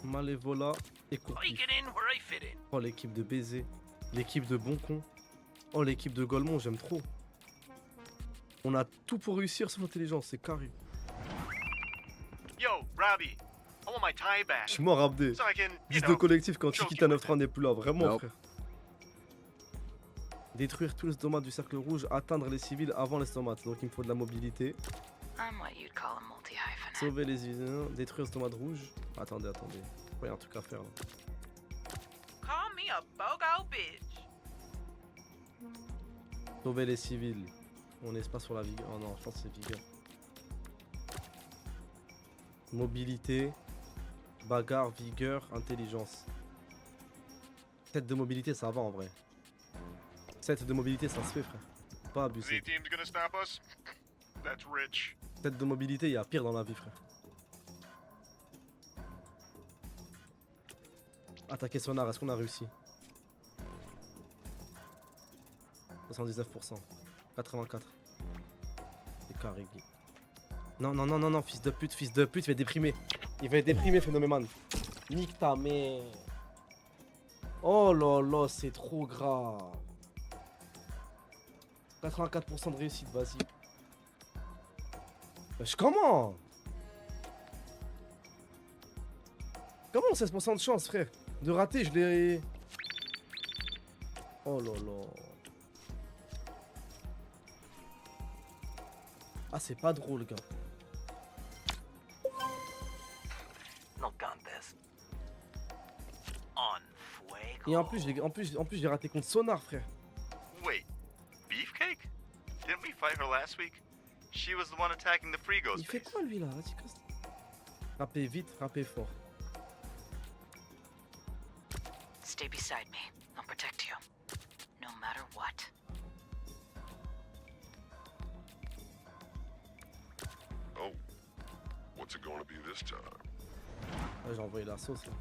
Malévola et Courtif. I get in where I fit in. Oh, l'équipe de baiser. L'équipe de bon con. Oh, l'équipe de Golemont, j'aime trop. On a tout pour réussir sauf l'intelligence, c'est carré. Yo, Robbie, I want my tie back. Je suis mort, Abdé. So I can, you 10 de know, collectif quand choke Chiquita you with 9-3 n'est plus là, vraiment, Nope. frère. Détruire tous les stomates du cercle rouge, atteindre les civils avant les stomates. Donc il me faut de la mobilité. I'm what you'd call a multi-hyphenate. Sauver les civils, détruire les stomates rouges. Attendez. Il y a un truc à faire là. Call me a bogo bitch. Sauver les civils. On n'est pas sur la vigueur. Oh non, je pense que c'est vigueur. Mobilité. Bagarre, vigueur, intelligence. 7 de mobilité, ça va en vrai. 7 de mobilité, ça se fait, frère. Faut pas abuser. The team's gonna stop us? That's rich. 7 de mobilité, il y a pire dans la vie, frère. Attaquer sonar, est-ce qu'on a réussi? 79%. 84. C'est carré. Non, fils de pute, il va être déprimé. Il va être déprimé, Phénoméman. Nique ta mère. Oh là là, c'est trop grave. 84% de réussite, vas-y. Wesh, comment 16% de chance, frère? De rater, je l'ai... Oh là là. Ah, c'est pas drôle, gars. No contest. On fuego. Et en plus, j'ai raté contre Sonar, frère. Wait, Beefcake? Didn't we fight her last week? She was the one attacking the Frigos. Il fait quoi, lui, là? Vas-y, casse. Frappez vite, frappez fort. Stay beside me. I'll protect you. No matter what. Oh, what's it going to be this time? Ah, j'ai envoyé la sauce, là.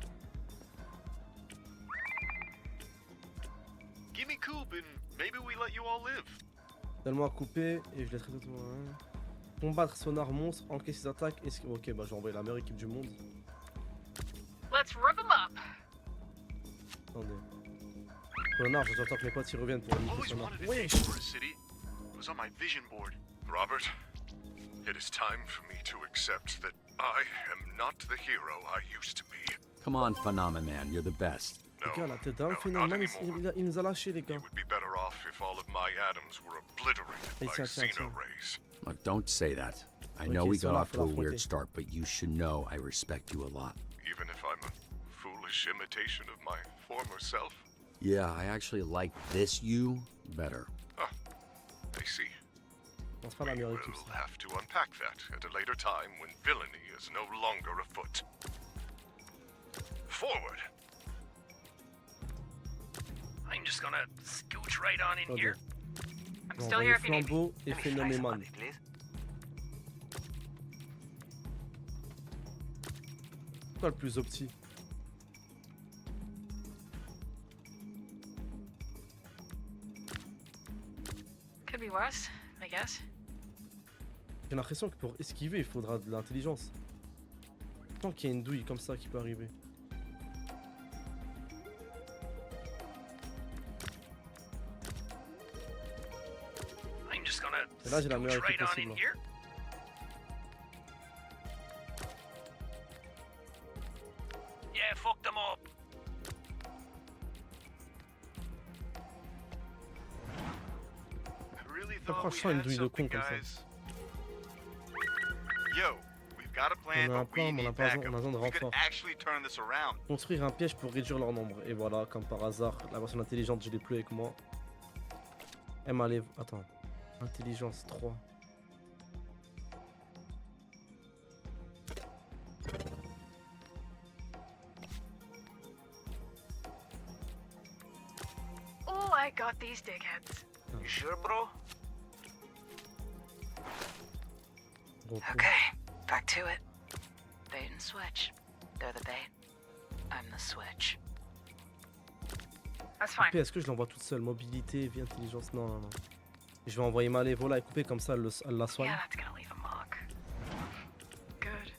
Give me Coop and maybe we let you all live. Donne-moi à couper et je laisserai tout. Combattre Sonar monstre, encaisser ses attaques. Ok, bah j'ai envoyé la meilleure équipe du monde. Let's rip him up. Attendez. Sonar, j'attends que mes potes y reviennent pour niquer Always Sonar. wanted to Oui. take over a city. It was on my vision board. Robert, it is time for me to accept that I am not the hero I used to be. Come on, Phenomenon, you're the best. Les gars, la tête d'un phénomène, il nous a lâché, les gars. Be better off if all of my atoms were obliterated Hey, by tiens. xeno-rays. Look, don't say that. I know Okay, we got Sonar, off to a faut weird l'affronter. start, but you should know I respect you a lot. Even if I'm a foolish imitation of my former self. Yeah, I actually like this you better. I see. C'est pas la meilleure équipe, We'll ça. have to unpack that at a later time when villainy is no longer afoot. Forward! I'm just gonna scooch right on in Attendez. here. I'm J'ai still envoyé here if you need me. Flambeau et Let me slice some Phénoméman. of it, please. Toi le plus opti. Could be worse, I guess. J'ai l'impression que pour esquiver, il faudra de l'intelligence. Tant qu'il y a une douille comme ça qui peut arriver. I'm just gonna Et là, j'ai la meilleure scooch équipe right on possible. in here. Yeah, fuck them up. I really Ça thought prend we chiant une had douille de con something, comme ça. guys. Yo, we've got a plan, On a un but we plan, mais on a need pas besoin- backup. on a besoin de We could renfort. actually turn this around. Construire un piège pour réduire leur nombre. Et voilà, comme par hasard, la version intelligente, je l'ai plus avec moi. Elle m'enlève. Attends. Intelligence 3. Oh, I got these dickheads. You sure, bro? Okay, back to it. Bait and switch. They're the bait. I'm the switch. That's fine. Est-ce que je l'envoie toute seule? Mobilité, vie, intelligence? Non, non, non. Je vais envoyer Malévola et couper comme ça, elle la soigne. Yeah, that's gonna leave a mark. Good.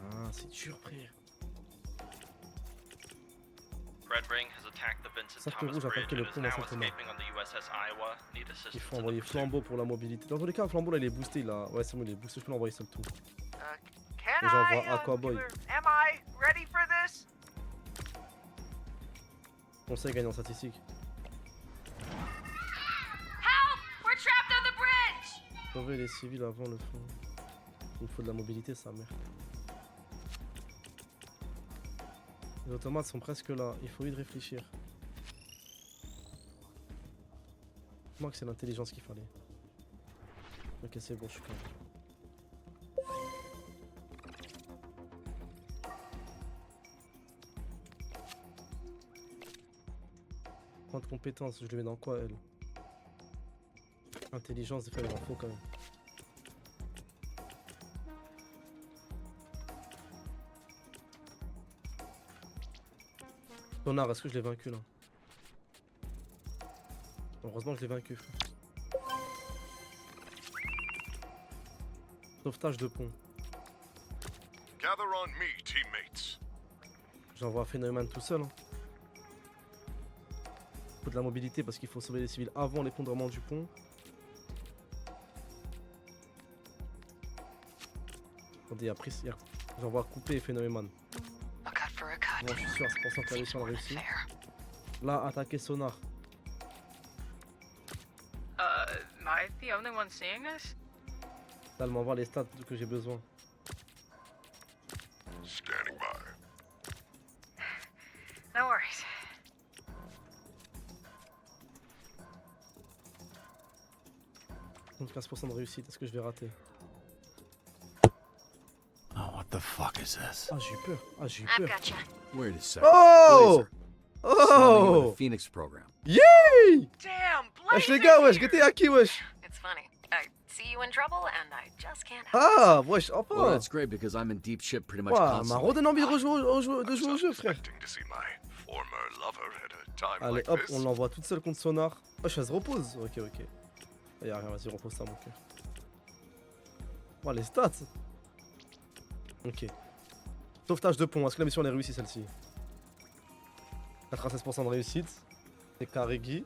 Ah, c'est dur, frère. Red Ring has attacked the Vincent Cercle Thomas rouge a Bridge attaqué and le is pont now dans cette main. escaping on the USS Iowa. Need Il assistance faut in the envoyer pursuit. Flambeau pour la mobilité. Dans tous les cas, Flambeau là il est boosté là. Ouais, c'est bon, il est boosté. Je peux l'envoyer seul tout. Can Et j'envoie I? Aquaboy. Am I ready for this? On sait gagner en statistique. Help! We're trapped on the bridge! Sauver les civils avant le fond. Il me faut de la mobilité, sa mère. Les automates sont presque là. Il faut y réfléchir. Moi que c'est l'intelligence qu'il fallait. Ok, c'est bon, je suis calme. Point de compétence, je le mets dans quoi elle? Intelligence, des fois il en faut quand même. Sonar, est-ce que je l'ai vaincu là? Heureusement que je l'ai vaincu. Sauvetage de pont. Gather on me, teammates. J'envoie Phénomène tout seul. Hein. Faut de la mobilité parce qu'il faut sauver les civils avant l'effondrement du pont. Attendez, après, j'envoie couper Phénomène. Bon, je suis sûr à 100% que la mission a réussi. Là, attaquer Sonar. Am I the only one seeing this? Là, elle m'envoie les stats que j'ai besoin. Standing by. No worries. Donc 15% de réussite, est-ce que je vais rater? Oh, what the fuck is this? Ah, j'ai eu peur. Ah, j'ai eu I've peur. gotcha. Wait a second. Oh! Something with Oh! the Phoenix program. Yay! Damn, Wesh Blaze les gars, is wesh, here. GTA qui wesh? It's funny. I see you in trouble and I just can't help Ah, wesh, Well, enfin! that's great because I'm in deep shit pretty much Ouah, m'a constantly. redonné envie de jouer au jeu, frère. To see my former lover at a time Allez, like hop, this. on l'envoie toute seule contre Sonar. Wesh, elle se repose. Ok, ok. Y'a rien, vas-y, repose ça, mon cœur. Oh, les stats! Ok. Sauvetage de pont, est-ce que la mission elle est réussie celle-ci? 96% de réussite. C'est Karegi.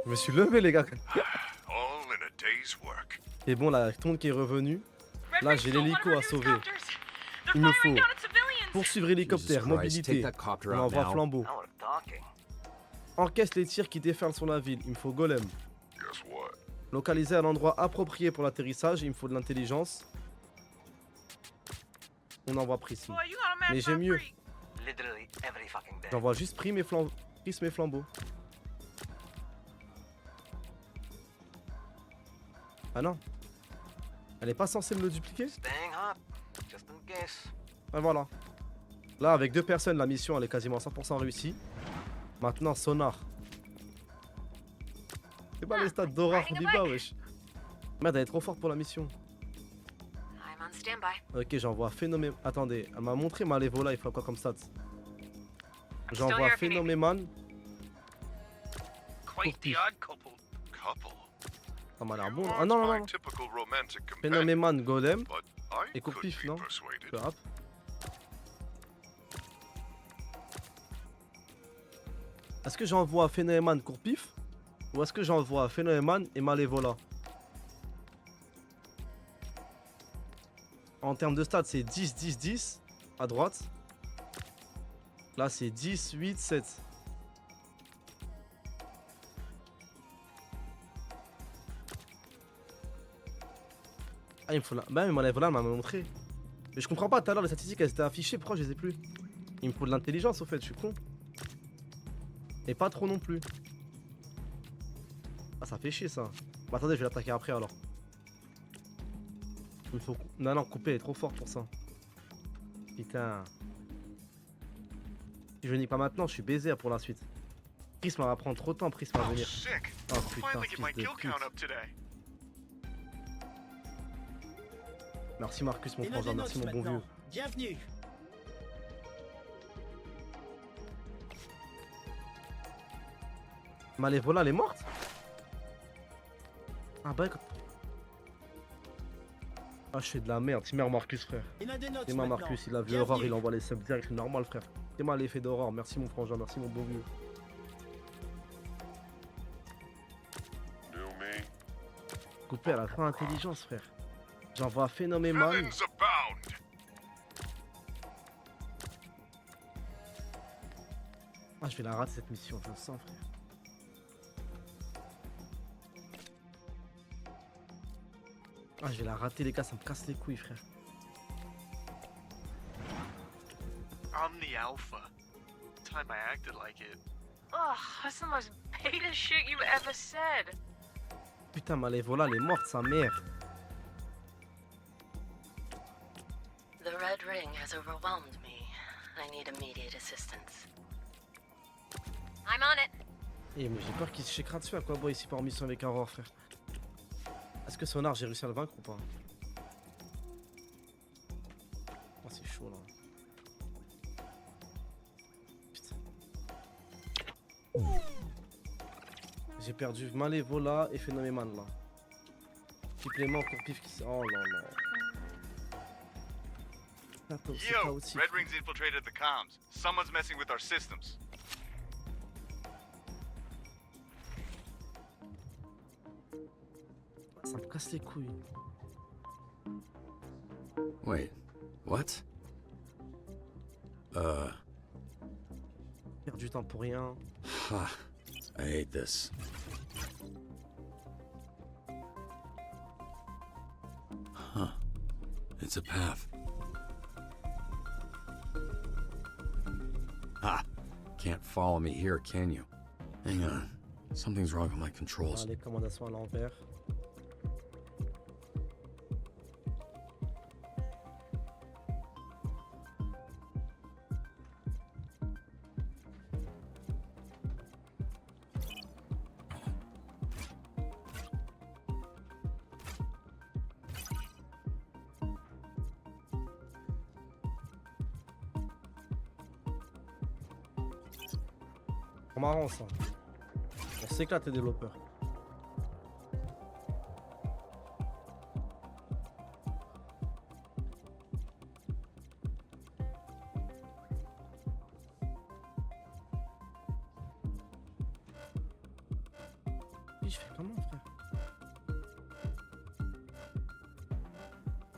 Je me suis levé, les gars. All in a day's work. Et bon, la tonde qui est revenue. Là, j'ai l'hélico à sauver. Il me faut poursuivre hélicoptère, Jesus Christ, mobilité. take that copter On out envoie now. flambeau. Now we're talking. Encaisse les tirs qui déferlent sur la ville. Il me faut golem. Guess what? Localiser à l'endroit approprié pour l'atterrissage. Il me faut de l'intelligence. On envoie Prisme. Boy, you gonna match Mais j'ai my mieux. freak. Literally every fucking day. J'envoie juste Prisme et flambeau. Ah non. Elle est pas censée me le dupliquer? Staying hot, just in case. Ah voilà. Là, avec 2 personnes, la mission elle est quasiment 100% réussie. Maintenant, Sonar. C'est pas les stats d'Aurore Biba, wesh. Merde, elle est trop forte pour la mission. I'm on standby. Ok, j'envoie Phénomène. Attendez, elle m'a montré Malévola, il faut quoi comme stats? still J'envoie here if you need me. Phénomène. Quite the odd couple. Couple. Ça m'a l'air bon. You Ah aren't non, non, my non. typical romantic companion, Phénomène Golem. but I Et could Courpif, be non? persuaded. Hop. Est-ce que j'envoie Phénomène Courpif? Ou est-ce que j'envoie Phénomène et Malévola? En termes de stats, c'est 10, 10, 10 à droite. Là, c'est 10, 8, 7. Ah, il me faut la... Bah, mais Malévola, elle m'a montré. Mais je comprends pas, tout à l'heure, les statistiques, elles étaient affichées. Pourquoi je les ai plus? Il me faut de l'intelligence, au fait, je suis con. Et pas trop non plus. Ah, ça fait chier, ça. Bah, attendez, je vais l'attaquer après, alors. Il me faut... Non, non, couper, elle est trop forte pour ça. Putain. Si je nie pas maintenant, je suis baisé pour la suite. Prisme va prendre trop de temps, Prisme va venir. Sick. Oh I'll putain, finally get my fils de kill pute. count up today. Merci Marcus, mon frangin, merci mon bon vieux. Bienvenue. Malévola, elle est morte? Ah bah écoute. Ah, je fais de la merde. C'est merde Marcus, frère. C'est ma Marcus, il a vu Aurore, il envoie les subs direct, c'est normal, frère. C'est mal l'effet d'Aurore. Merci mon frangin, merci mon bon vieux. Coupé à la fin intelligence, frère. J'envoie Phénomène. Villains abound. Ah, je vais la rater cette mission, je le sens, frère. Ah, je vais la rater, les gars, ça me casse les couilles, frère. I'm the alpha. Time I acted like it. Ugh, that's the most beta shit you ever said. Putain, Malévola, elle est morte, sa mère. The Red Ring has overwhelmed me. I need immediate assistance. I'm on it. Eh, mais j'ai peur qu'il se shakera dessus, à quoi boy, ici, pas en mission avec Aurore, frère. Est-ce que Sonar, j'ai réussi à le vaincre ou pas? Oh, c'est chaud, là. J'ai perdu Malévola et Phénoméman là. Supplément pour pif qui. Oh là là. Attends, c'est Yo, chaotique. Red Ring's infiltrated the comms. Someone's messing with our systems. Ça me casse les couilles. Wait, what? Perdre du temps pour rien. Ah, I hate this. Huh. It's a path. Ah, can't follow me here, can you? Hang on. Something's wrong with my controls. Ah, les commandations à l'envers. C'est marrant ça. On s'éclate les développeurs. Et je fais comment, frère?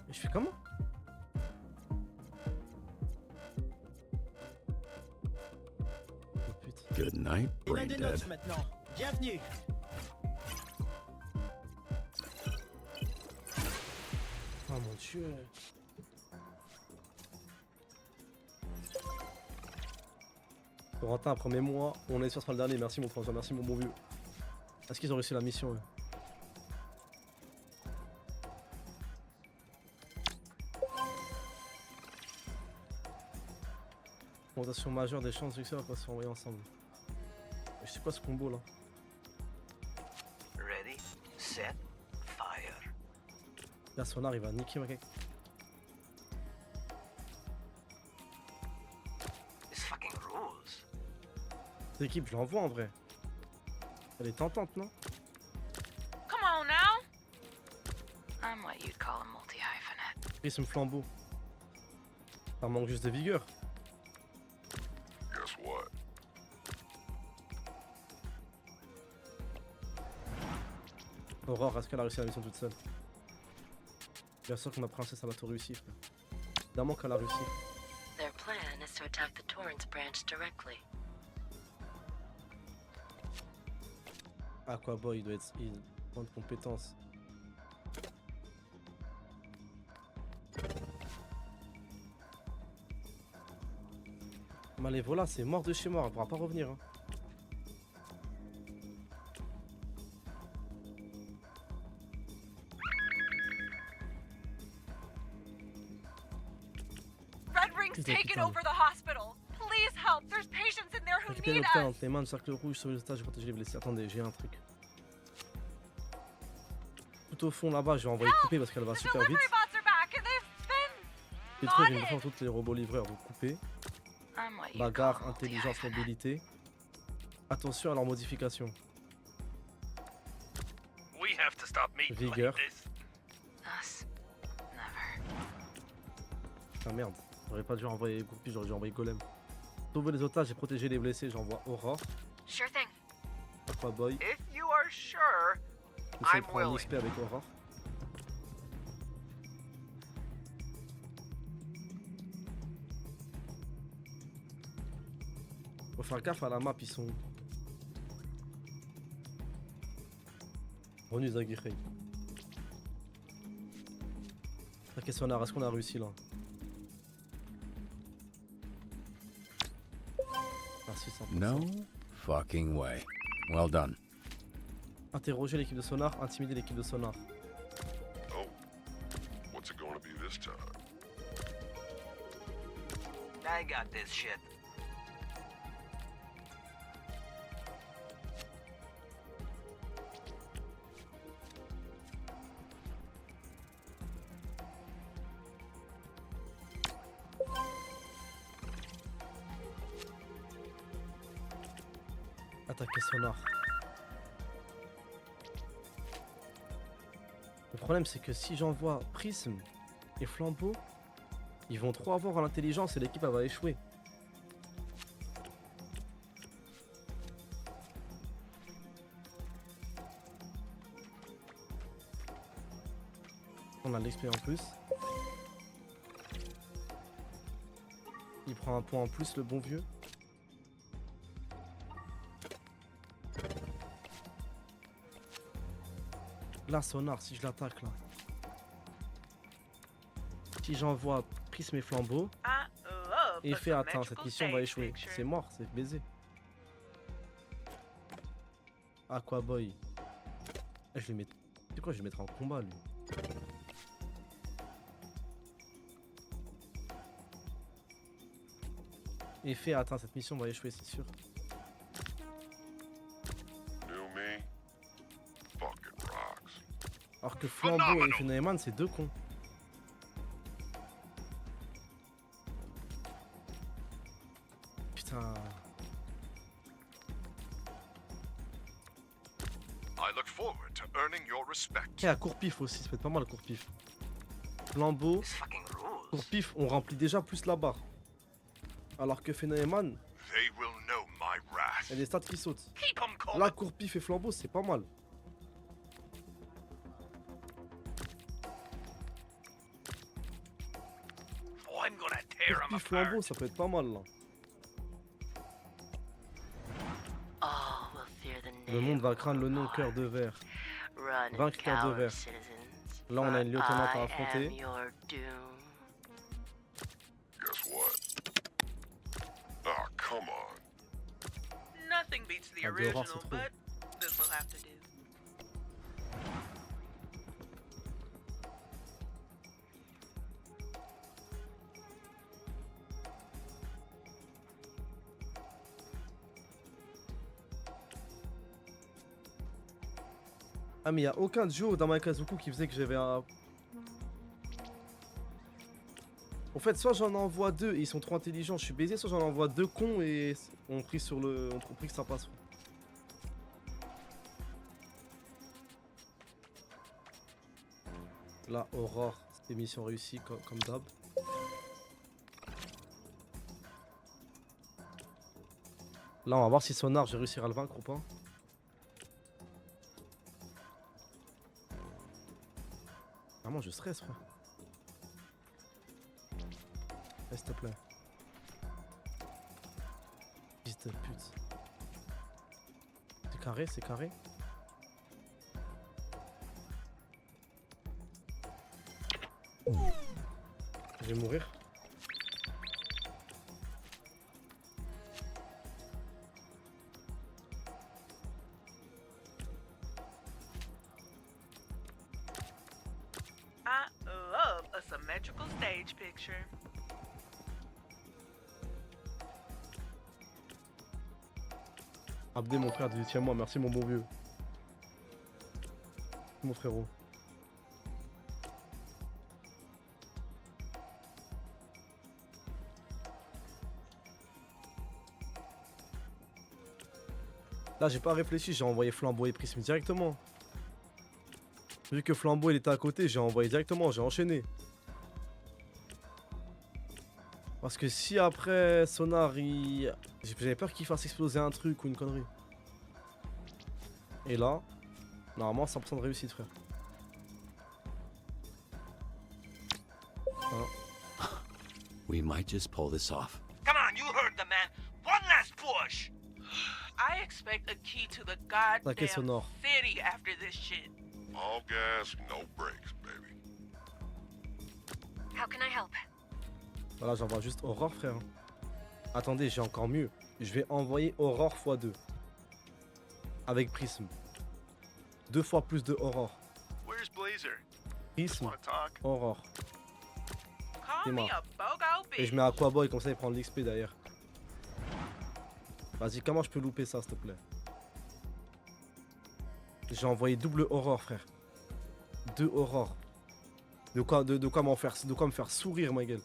Et je fais comment? Good night, brain dead. maintenant. Bienvenue. Oh mon dieu. Corentin, premier mois, on est sûr sur le dernier. Merci mon François, merci mon bon vieux. Est-ce qu'ils ont réussi la mission eux? Augmentation majeure des chances de succès, on va se renvoyer ensemble. Je sais quoi ce combo là? Ready, set, fire. Là, Sonar il va niquer ma cake. It's fucking rules. Cette équipe, je l'envoie en vrai. Elle est tentante, non? Come on now. I'm what you'd call a multi-hyphenate. Prisme flambeau. Ça manque juste de vigueur. Guess what? Aurore, est-ce qu'elle a réussi la mission toute seule? Bien sûr que ma princesse elle a tout réussi, frère. Évidemment qu'elle a réussi. Their plan is to attack the Torrance branch directly. Aquaboy, il doit être. Il point de compétences. Malévola, c'est mort de chez mort, elle pourra pas revenir. Hein. Red Ring's taken over the hospital. Please help. There's patients in there who Récupérer need l'hôpital us. entre les mains, le cercle rouge sur les otages et protéger les blessés. Attendez, j'ai un truc. Tout au fond là-bas, je vais envoyer couper parce qu'elle va super vite. Delivery bots are back and they've been Détruire une fois toutes les robots livreurs, donc couper. I'm what you Bagarre, call intelligence, mobilité. Attention à leurs modifications. We have to stop meeting Vigueur. like this. Us. Never. Ah merde, j'aurais pas dû envoyer Goupil, j'aurais dû envoyer Golem. Sauver les otages et protéger les blessés, j'envoie Aurore. Sure thing. Aquaboy. If you are sure, Essaye I'm de prendre un willing. XP avec Aurore. Faut faire gaffe à la map, ils sont. Revenu Zaguiré. Ok, Sonar, est-ce qu'on a réussi là? Merci 100%. No fucking way. Well done. Interroger l'équipe de Sonar, intimider l'équipe de Sonar. Oh, what's it going to be this time? I got this shit. Attaquer Sonar. Le problème c'est que si j'envoie Prism et Flambeau, ils vont trop avoir l'intelligence et l'équipe elle va échouer. On a l'XP en plus. Il prend un point en plus le bon vieux. Là, Sonar, si je l'attaque là. Si j'envoie Prisme et Flambeau. Et fait atteint, cette mission va échouer. C'est mort, c'est baisé. Aquaboy. Je vais mettre. C'est quoi, je vais mettre en combat lui. Et fait atteint, cette mission va échouer, c'est sûr. Alors que Flambeau et Phénoméman, c'est deux cons. Putain. I look forward to earning your respect. Et à court-pif aussi, ça peut être pas mal court-pif. Flambeau, court-pif, on remplit déjà plus la barre. Alors que Phénoméman, They will know my wrath. il y a des stats qui sautent. Là, court-pif et Flambeau, c'est pas mal. Court-pif, Flambeau, ça peut être pas mal là. Le monde va craindre le nom cœur de verre. Vaincre cœur de verre. Là, on a une lieutenante à affronter. Guess what? Oh, come on. Nothing beats the Ah, Dehors, original, c'est trop. but this will have to do. Ah mais il n'y a aucun duo dans Makazuku qui faisait que j'avais un... En fait, soit j'en envoie deux et ils sont trop intelligents, je suis baisé, soit j'en envoie deux cons et on prie sur le... on prie que ça passe. Là, Aurore, c'était mission réussie comme d'hab. Là, on va voir si Sonar, je vais réussir à le vaincre ou pas. Vraiment, je stresse, frère. S'il te plaît. Fils de pute. C'est carré, c'est carré. Je vais mourir. I love a symmetrical stage picture. Abdé, mon frère, 18e mois, merci mon bon vieux. Mon frérot. Là, j'ai pas réfléchi, j'ai envoyé Flambeau et Prisme directement. Vu que Flambeau il était à côté, j'ai envoyé directement, j'ai enchaîné. Parce que si après Sonar, j'avais peur qu'il fasse exploser un truc ou une connerie. Et là, normalement 100% de réussite, frère. We might just pull this off. Come on, you heard the man. One last push. expect a key to the goddamn Paquet sonore. city after this shit. All gas, no brakes, baby. How can I help? Voilà, j'envoie juste Aurore, frère. Attendez, j'ai encore mieux. Je vais envoyer Aurore x2. Avec Prisme. 2 fois plus de Aurore. Where's Blazer? Prisme, Wanna talk? Aurore. Call C'est me moi. a bogo Et je bitch. mets Aquaboy, comme ça il prend de l'XP d'ailleurs. Vas-y, comment je peux louper ça, s'il te plaît? J'ai envoyé double Aurore, frère. 2 Aurores. De quoi me faire sourire, ma gueule.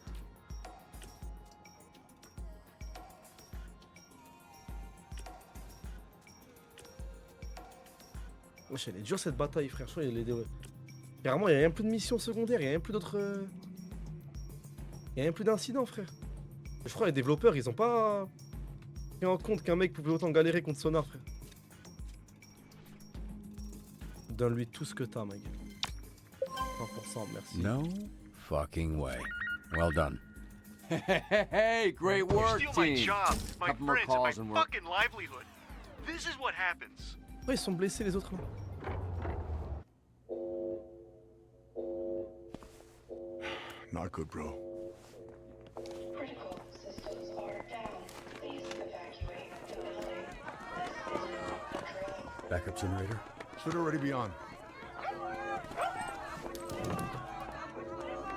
Wesh, elle est dure cette bataille, frère. Carrément, il n'y a rien plus de missions secondaires, il n'y a rien plus d'autres. Il n'y a rien plus d'incidents, frère. Je crois que les développeurs, ils ont pas pris en compte qu'un mec pouvait autant galérer contre Sonar, frère. Donne-lui tout ce que t'as, ma gueule. 100%, merci. No fucking way. Well done. Hey, great You work, steal my team. job, my Couple more friends, calls and and my we're... fucking livelihood. This is what happens. Pourquoi ils sont blessés, les autres, là? Not good, bro. Backup generator? Should already be on.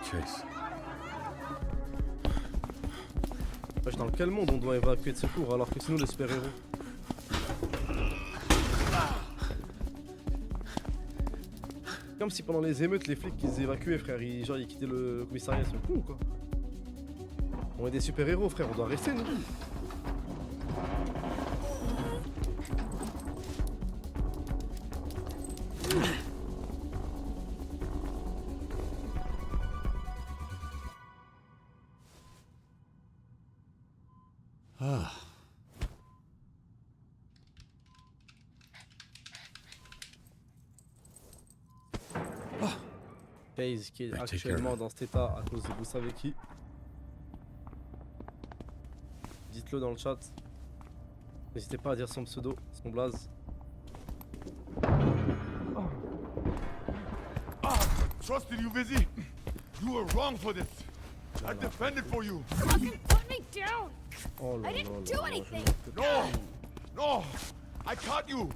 Chase. Wesh, dans quel monde on doit évacuer de secours alors que c'est nous les super-héros? Comme si pendant les émeutes, les flics qu'ils évacuaient, frère, ils quittaient le commissariat, ils sont cons ou quoi? On est des super-héros, frère, on doit rester, nous. Ah. FaZe qui est Right, take actuellement care. dans cet état à cause de vous savez qui. Dites-le dans le chat. N'hésitez pas à dire son pseudo, son blaze. Trusted you, Vizzy. You were wrong for this. I defended for you. Fucking put me down! Oh là I didn't là do là là, anything! No! No! I caught you!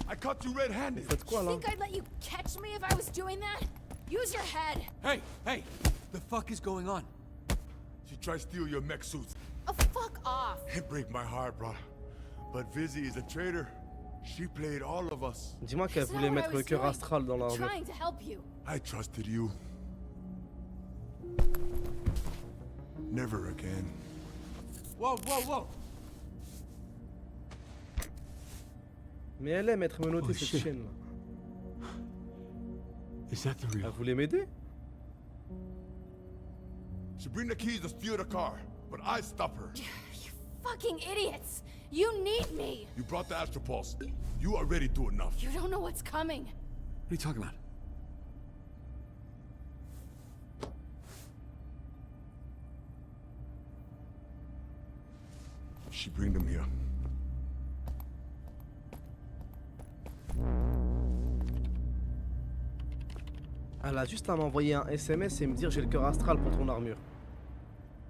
I caught you red-handed. Faites quoi là? Think I'd let you catch me if I was doing that? Use your head! Hey, hey! The fuck is going on? She tried to steal your mech suits. Oh, fuck off! It break my heart, bro. But Vizzy is a traitor. She played all of us. Dis-moi qu'elle That's not voulait what I mettre was le cœur doing. astral dans l'armure. Trying to help you. I trusted you. Never again. Whoa, whoa, whoa! Mais elle aime être menottée, Holy cette shit. chienne là. Is that the Elle real? voulait m'aider? She bring the keys to steal the car, but I stop her. You fucking idiots! You need me! You brought the Astropulse. You already do enough. You don't know what's coming. What are you talking about? She bring them here. Elle a juste à m'envoyer un SMS et me dire j'ai le cœur astral pour ton armure.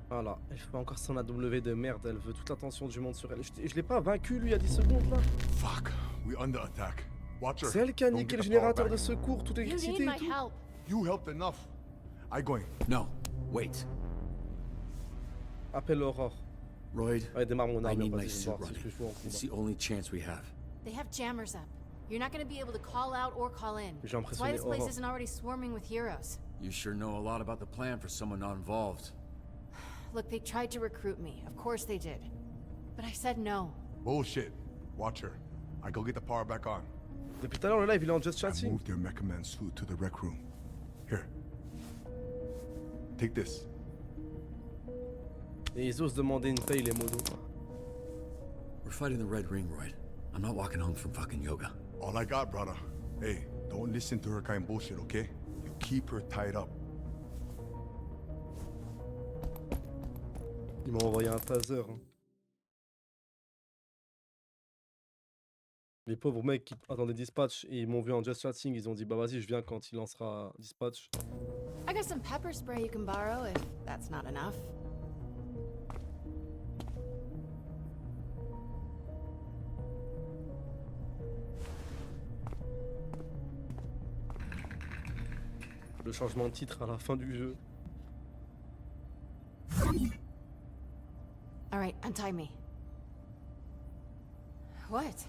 Voilà, elle fait encore son AW de merde, elle veut toute l'attention du monde sur elle. Je l'ai pas vaincu lui il y a 10 secondes là. Fuck, we under attack. Watch her. C'est elle qui a Don't niqué get le the power générateur back. de secours, toute You l'électricité need et my tout. help. You helped enough. I going. No, wait. Appelle Aurore. Royd, Ouais, démarre mon I armure, need my vas-y, suit je vais voir si running. je peux jouer en It's combat. the only chance we have. They have jammers up. You're not gonna be able to call out or call in. J'ai That's why impressionné this place Aurore. isn't already swarming with heroes. You sure know a lot about the plan for someone not involved. Look, they tried to recruit me. Of course they did. But I said no. Bullshit. Watch her. I go get the power back on. Depuis tout à l'heure le live il est en just I chatting. moved their Mecha Man suit to the rec room. Here. Take this. Et ils osent demander une paye les modos. We're fighting the Red Ring, Royd. I'm not walking home from fucking yoga. All I got, brother. Hey, don't listen to her kind of bullshit, okay? You keep her tied up. Ils m'ont envoyé un taser. Hein. Les pauvres mecs qui attendaient dispatch et ils m'ont vu en just chatting, ils ont dit bah vas-y je viens quand il lancera dispatch. I got some pepper spray you can borrow if that's not enough. Le changement de titre à la fin du jeu. All right, untie me. What?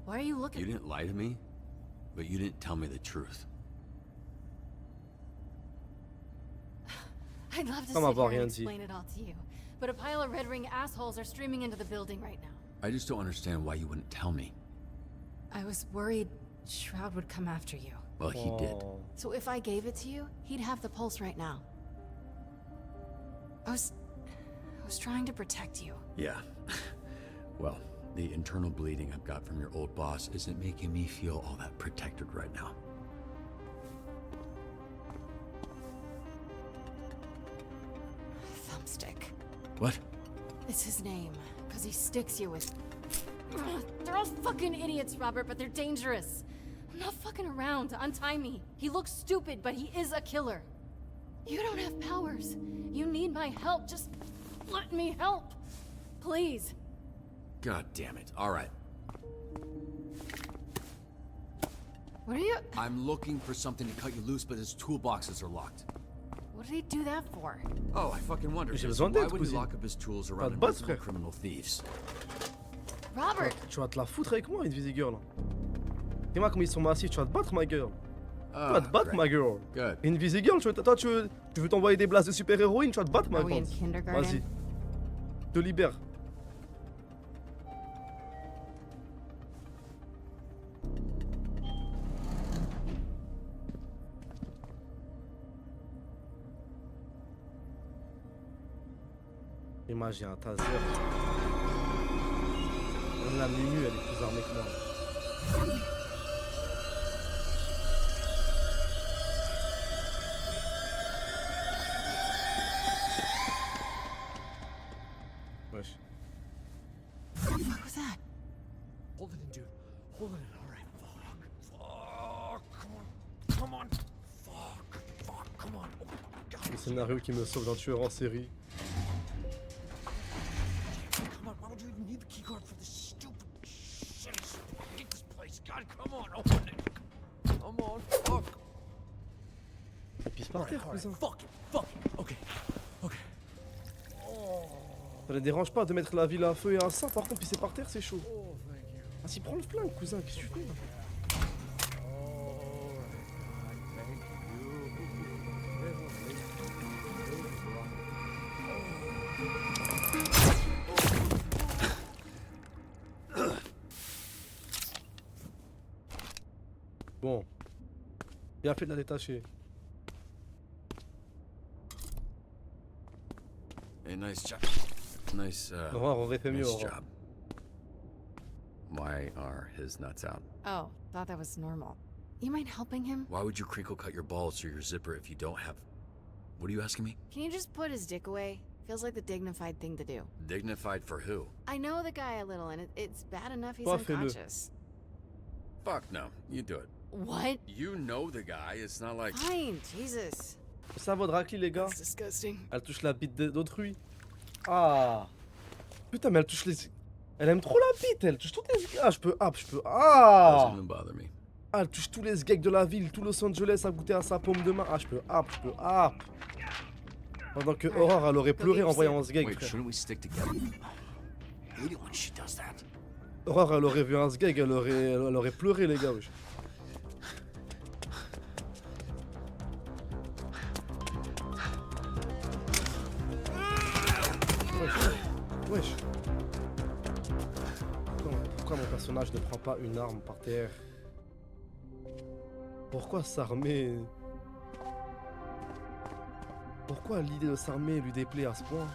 Why are you looking? You didn't lie to me, but you didn't tell me the truth. I'd love to Ça sit m'avoir here rien and dit. explain it all to you, but a pile of Red Ring assholes are streaming into the building right now. I just don't understand why you wouldn't tell me. I was worried Shroud would come after you. Well, he did. So if I gave it to you, he'd have the pulse right now. I was trying to protect you. Yeah. Well, the internal bleeding I've got from your old boss isn't making me feel all that protected right now. Thumbstick. What? It's his name, because he sticks you with... Ugh, they're all fucking idiots, Robert, but they're dangerous. I'm not fucking around. Untie me. He looks stupid, but he is a killer. You don't have powers. You need my help. Just let me help. Please. God damn it. All right. What are you... I'm looking for something to cut you loose, but his toolboxes are locked. What did he do that for? Oh, I fucking wonder. J'ai So besoin why d'aide, would he cousine. lock up his tools Pas around de boss, invisible frère. criminal thieves? Robert! Tu vas te la foutre avec moi, Invisi Girl. Dis-moi comment ils sont massifs, tu vas te battre, ma girl. Tu vas te battre, ma girl. Good. Invisi Girl, toi, tu veux t'envoyer des blasts de super-héroïne, tu vas te battre, ma Are we in grande. kindergarten? Vas-y. Te libère. Imagine un taser. Même la Mumu, elle est plus armée que moi. Wesh. What the fuck was that? Hold it in, dude. Hold it in. All right. Fuck. Fuck. Come on. Fuck. Fuck. Come on. Oh my God. Le scénario qui me sauve d'un tueur en série. Come on. Why would you even need the keycard for this stupid shit? I hate this place. God, come on. Open it. Come on. Fuck. Il pisse par terre, cousin. Fuck it. Fuck it. Okay. Okay. Ça les dérange pas de mettre la ville à feu et à sang, par contre pisser par terre c'est chaud. Vas-y, prends le flingue, cousin, qu'est-ce que tu fais là? Bon. Bien fait de la détacher. Hey, nice job. Nice, Aurore aurait fait mieux, nice Aurore. job. Why are his nuts out? Oh, thought that was normal. You mind helping him? Why would you crinkle cut your balls through your zipper if you don't have... What are you asking me? Can you just put his dick away? Feels like the dignified thing to do. Dignified for who? I know the guy a little, and it's bad enough he's Pas fais-le. unconscious. Fuck no, you do it. What? You know the guy, it's not like... Fine, Jesus. Ça va de racler, les gars. That's disgusting. Elle touche la bite d'autrui. Ah. Putain, mais elle touche les... Elle aime trop la bite, elle touche toutes les... Ah, je peux... Ah. Doesn't even bother me. Ah, elle touche tous les sgeeks de la ville, tout Los Angeles a goûté à sa paume de main. Ah, je peux... Pendant que Aurore, elle aurait pleuré en voyant un sgeek, Wait, frère. shouldn't we stick together? I hate it when she does that. Aurore, elle aurait vu un sgeek, elle aurait pleuré, les gars, wesh. Wesh. Pourquoi mon personnage ne prend pas une arme par terre? Pourquoi s'armer? Pourquoi l'idée de s'armer lui déplaît à ce point?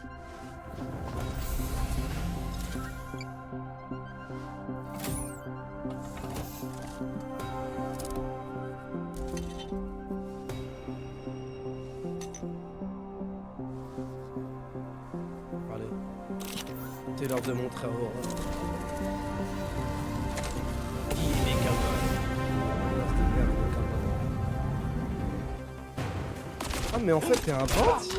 Allez, c'est l'heure de montrer à Aurore. mais en fait, t'es un bandit.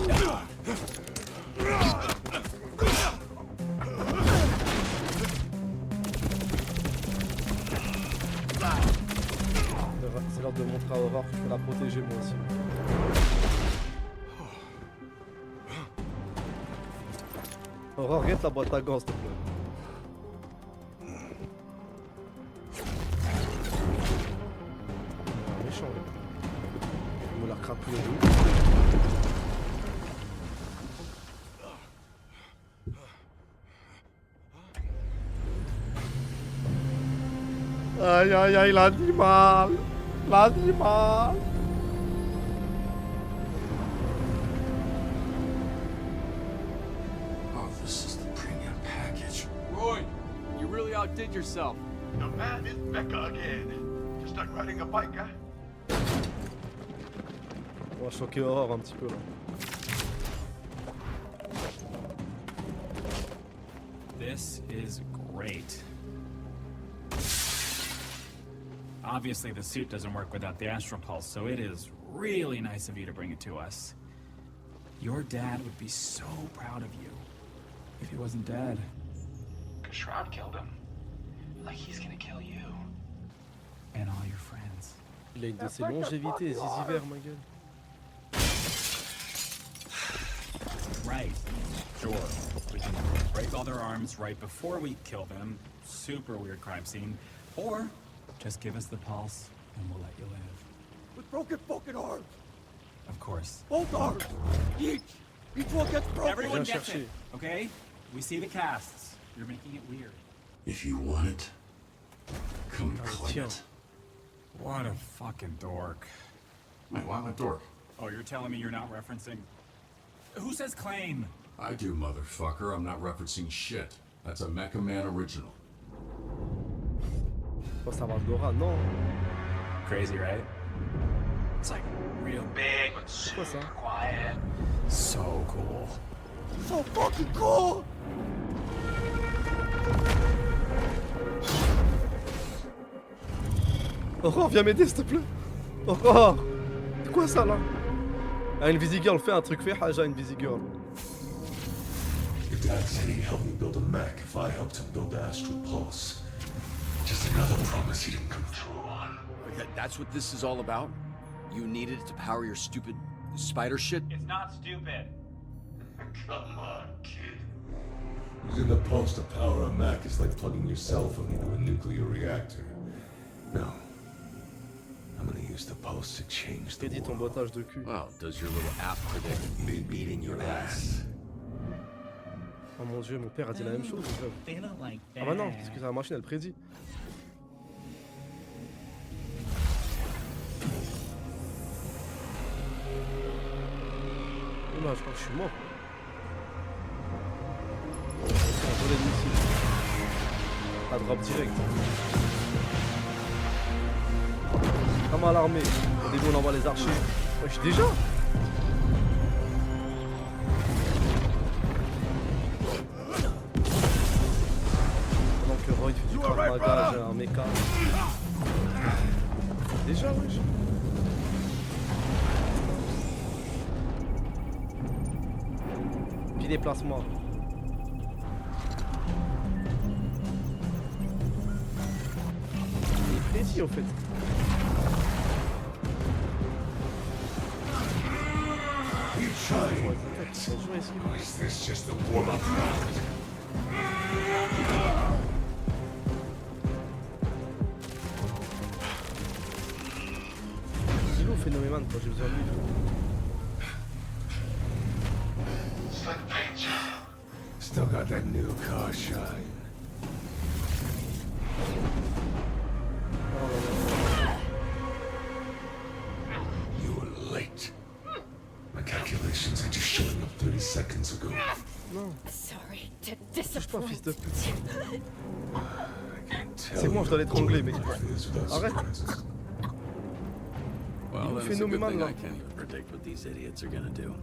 C'est l'heure de montrer à Aurore que je peux la protéger moi aussi. Aurore, regarde la boîte à gants, s'il te plaît. Méchant, là. On me la crapouille et tout. Aïe aïe aïe, l'animal. L'animal. Oh, this is the premium package. Roy, you really outdid yourself. The man is Becca again. Just like riding a bike, huh? On va choquer Aurore un petit peu là. This is great. Obviously, the suit doesn't work without the astral pulse, so it is really nice of you to bring it to us. Your dad would be so proud of you if he wasn't dead. Cause Shroud killed him. Like he's gonna kill you. And all your friends. Il a une de ses longévités, zizi vert, ma gueule. Right. Sure. We can break all their arms right before we kill them. Super weird crime scene. Or just give us the pulse and we'll let you live. With broken fucking arms. Of course. Both arms. Each one gets broken. Everyone Viens gets chercher. it. Okay? We see the casts. You're making it weird. If you want it, come claim tiens. it. What a fucking dork. Wait, why am I a dork? Oh, you're telling me you're not referencing... Who says claim? I do, motherfucker. I'm not referencing shit. That's a Mecha Man original. Faut savoir Dora, non. Crazy, right? It's like real big, but quoi ça? super quiet. So cool. So fucking cool. Aurore, viens m'aider s'il te plaît. Aurore. C'est quoi ça là? Ah, Invisigirl, fais un truc, fais Haja Invisigirl. Your dad said he'd help me build a mech if I helped him build the Astral Pulse. Just another promise he didn't come through on. That's what this is all about? You needed it to power your stupid spider shit? It's not stupid. Come on, kid. Using the pulse to power a mech is like plugging your cell phone into a nuclear reactor. No. I'm gonna use the pulse to change the Crédit ton world. bottage de cul. Well, does your little app predict Me beating your ass. Oh mon dieu, mon père a dit la même chose. Ah bah non, parce que la machine elle prédit. Oh là, je crois que je suis mort. Un volet de missile. Pas drop direct. Comme à l'armée. Au début on envoie les archers. Wesh, déjà? Pendant que Roy fait du Krav Maga, j'ai un mecha. Déjà, wesh. Puis déplacement. Il est précis au fait. You trying? Or is this just a warm-up round? Il est où Phénoménal quand j'ai besoin de lui? Still got that new car shine. You were late. My calculations had you showing up 30 seconds ago. Non. Sorry to Touche pas, fils de pute. Tell C'est moi, je dois l'étrangler, mec. without Arrête. surprises. Well, You then it's a good phenomenal, thing là. I can't even predict what these idiots are gonna do.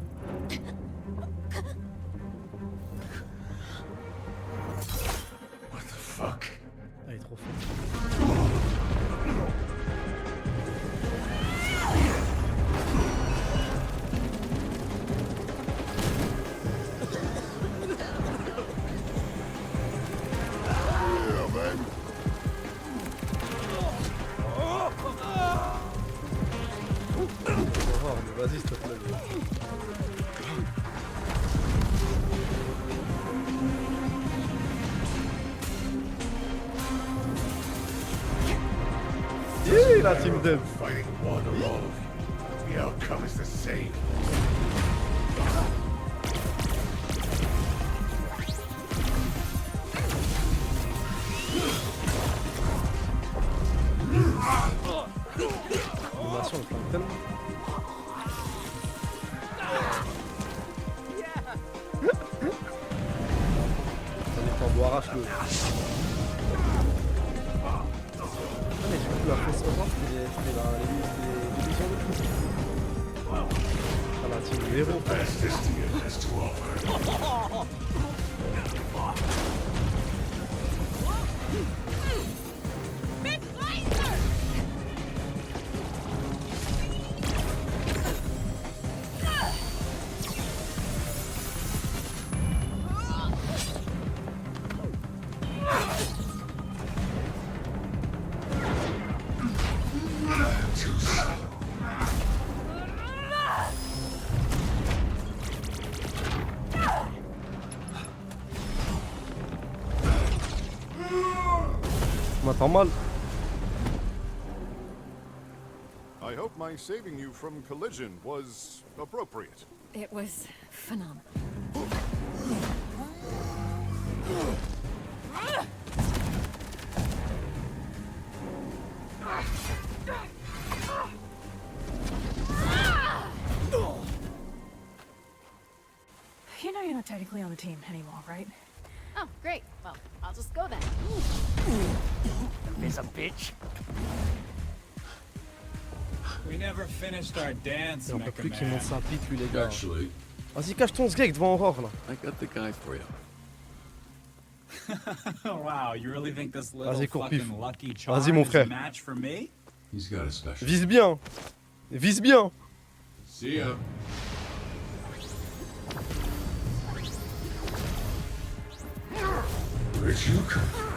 What the fuck? Ah, il est trop fort. Vas-y, s'il te plaît. Yeah, la team dev. Fighting one or all of you. The outcome is the same. L'animation est quand même tellement. Ça dépend d'où arrache le. Ah, mais du coup, la fausse revanche, c'était les divisions de foot. Ah, la team du héros. On m'entend mal. I hope my saving you from collision was appropriate. It was phenomenal. You know you're not technically on the team anymore, right? Oh, great. Well, I'll just go then. There's a bitch. We never finished our dance, Et on peut Mecha plus qu'il monte Man. sa pique lui les gars. Actually, Vas-y cache ton sgeg devant Aurore là. I got the guy for you. Wow, you really think this little Vas-y cours pif. fucking lucky Vas-y charm mon is a frère. match for me? He's got a special. Vise bien. Vise bien. See ya. Where'd you come from?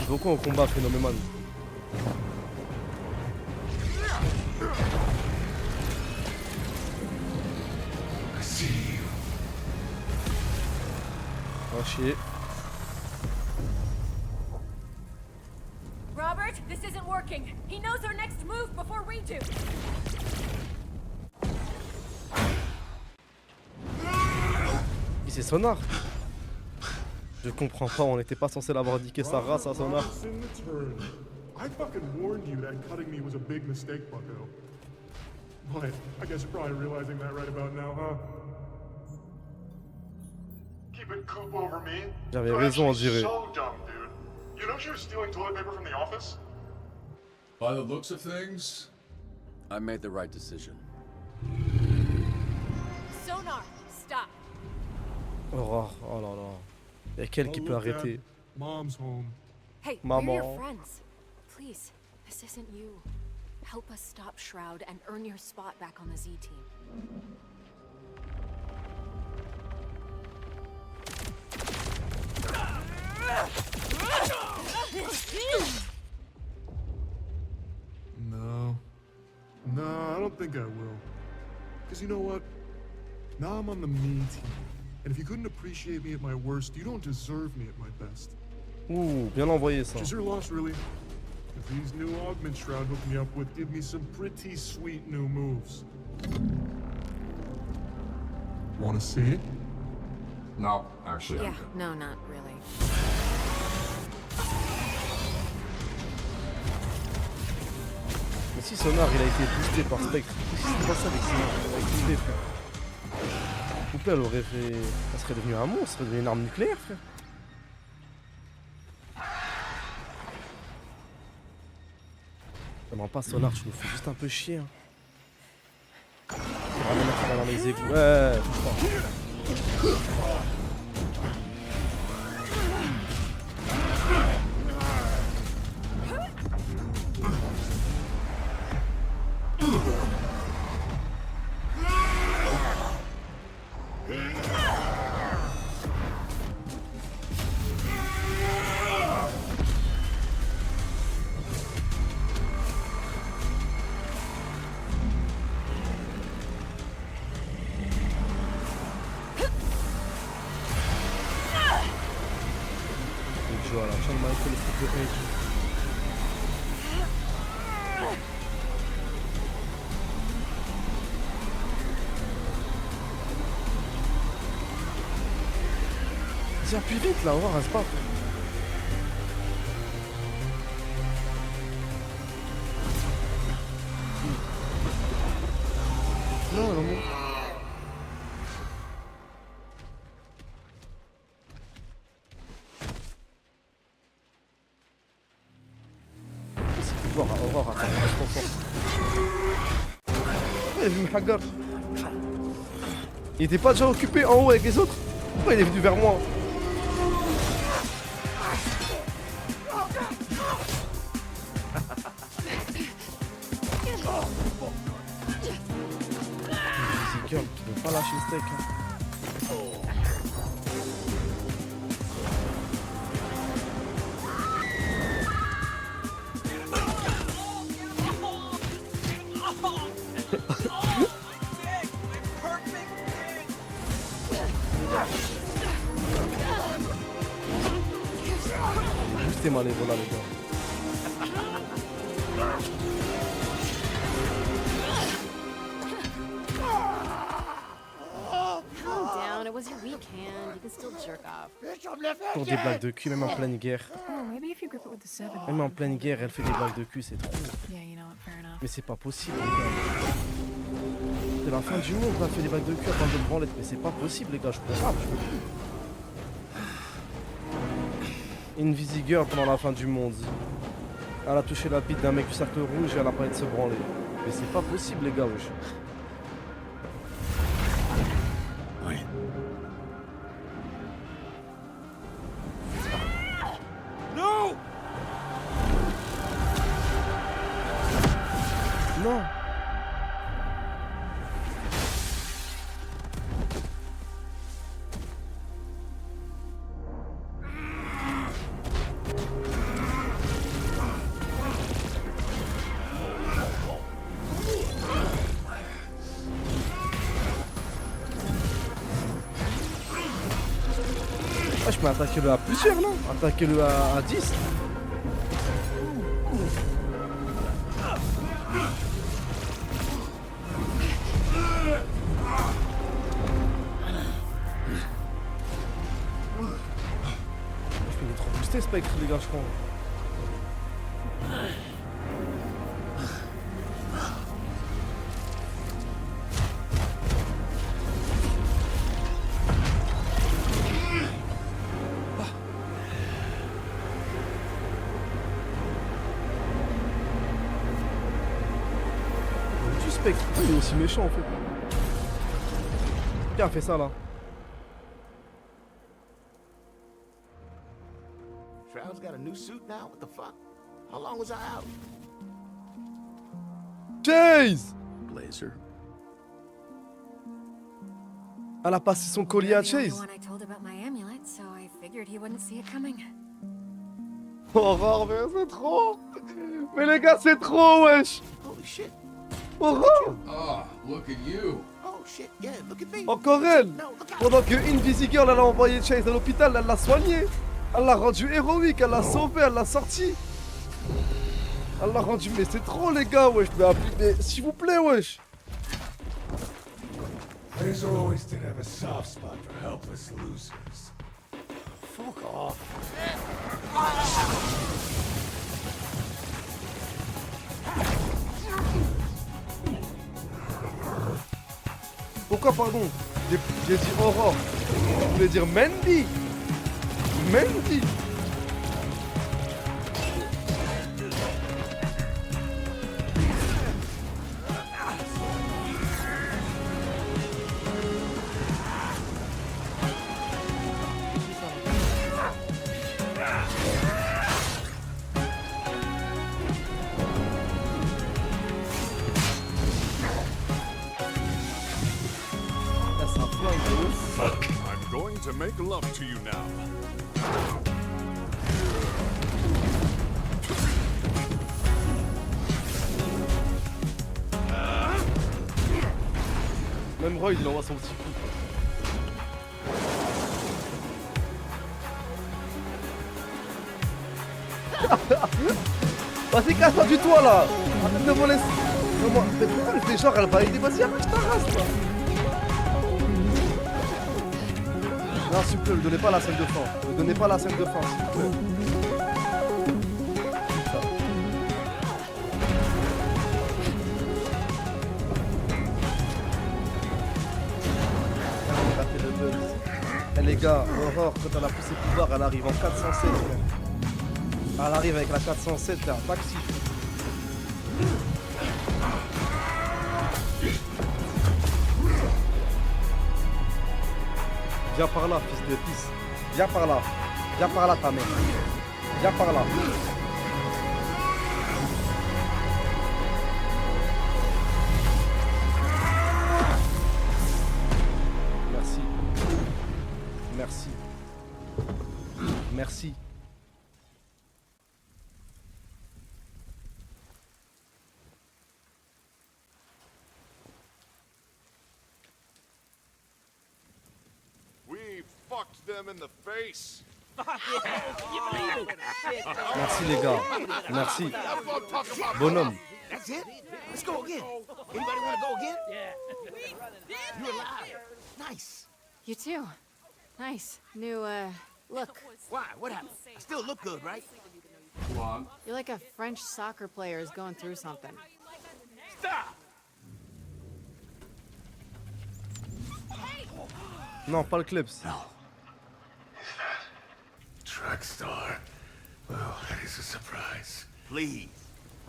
Beaucoup au combat phénoménal. I see you. Oh chier. Robert, this isn't working. He knows our next move before we do. Il c'est Sonar. Je comprends pas, on n'était pas censé l'avoir indiqué sa race à Sonar. I fucking warned you that cutting me was a big mistake, bucko. But I guess you're probably realizing that right about now, huh? Keeping Coop over me? J'avais You're raison, on actually dirait. so dumb, dude. You know she was stealing toilet paper from the office? By the looks of things, I made the right decision. Sonar, stop. Aurore, oh là là. Y'a qu'elle qui peut arrêter. Mom's home. Hey, Maman. we're your friends. Please, this isn't you. Help us stop Shroud and earn your spot back on the Z team. No. No, I don't think I will. Because you know what? Now I'm on the me team. And if you couldn't appreciate me at my worst, you don't deserve me at my best. Ouh, bien envoyé ça. Which is your loss, really. If these new augment Shroud hooked me up with give me some pretty sweet new moves. Wanna see it? No, actually, Yeah, no, not really. Mais si Sonar il a été boosté par Spectre, qu'est-ce qui se passe avec Sonar? Il a été boosté, frère. Couple, elle aurait fait. Elle serait devenue un monstre, elle serait devenue une arme nucléaire, frère. Vraiment pas Sonar, tu nous fais juste un peu chier. Hein. Vraiment mettre ça dans les égouts. Ouais, je crois. Shawn Michaels, le truc de Page. Vas-y, appuie vite là, on va voir, reste pas. Non, non, non. Aurore, il était pas déjà occupé en haut avec les autres? Pourquoi il est venu vers moi? Easy girl, tu veux pas lâcher le steak hein. C'était malévolant les gars. Calm down, it was your weak hand. You can still jerk off. Pour des blagues de cul, même en pleine guerre. Oh, maybe if you grip it with the 7. Même en pleine guerre, elle fait des blagues de cul, c'est trop. Yeah, you know what, fair enough. Mais c'est pas possible les gars. C'est la fin du monde, là, elle fait des blagues de cul avant de me branler. Mais c'est pas possible les gars, je peux pas, je peux plus. Invisi Girl pendant la fin du monde. Elle a touché la bite d'un mec du cercle rouge et elle a pas de se branler. Mais c'est pas possible les gars, wesh. Wait. Non. Non. Ah, je peux attaquer le à plusieurs là. Attaquer le à 10. Il est trop boosté Spectre les gars je crois. Spectre, pourquoi il est aussi méchant en fait? Qui a fait ça là? Shroud's got a new suit now? What the fuck? How long was I out? Chase! Blazer. Elle a passé son collier à Chase. I told about my amulet, so I figured he wouldn't see it coming. Aurore, mais c'est trop! Mais les gars, c'est trop, wesh! Holy shit. Aurore! Oh, look at you. Oh shit, yeah, look at me. Encore elle! Pendant que Invisi Girl, elle a envoyé Chase à l'hôpital, elle l'a soigné. Elle l'a rendu héroïque, elle l'a sauvé, elle l'a sorti. Elle l'a rendu, mais c'est trop les gars, wesh. Mais s'il vous plaît, wesh. Blazer always did have a soft spot for helpless losers. Fuck off. Pourquoi, pardon? J'ai dit Aurore. Je voulais dire Mandy. Mandy. I'm going to make love to you now. Même Roy, il envoie son petit coup. Vas-y, casse-toi du toit là. Arrête de voler. Mais pourquoi elle fait genre elle va aider? Vas-y, arrête ta race toi. Non, s'il vous plaît, ne donnez pas la scène de fin. Ne donnez pas la scène de fin, s'il vous plaît. Ça. Raté le buzz. Eh les gars, Aurore, quand elle a pris ses pouvoirs, elle arrive en 407. Elle arrive avec la 407, t'es un taxi. Viens par là, fils de pisse. Viens par là. Viens par là, ta mère. Viens par là. Merci. Merci. Merci. We fucked them in the face. Merci les gars. Merci. Bonhomme. That's it? Let's go again. Anybody want to go again? Yeah. You're alive. Nice. You too. Nice. New, look. Why? What happened? I still look good, right? You're like a French soccer player who's going through something. Stop! Non, pas le clips. Trackstar. Well, that is a surprise. Please,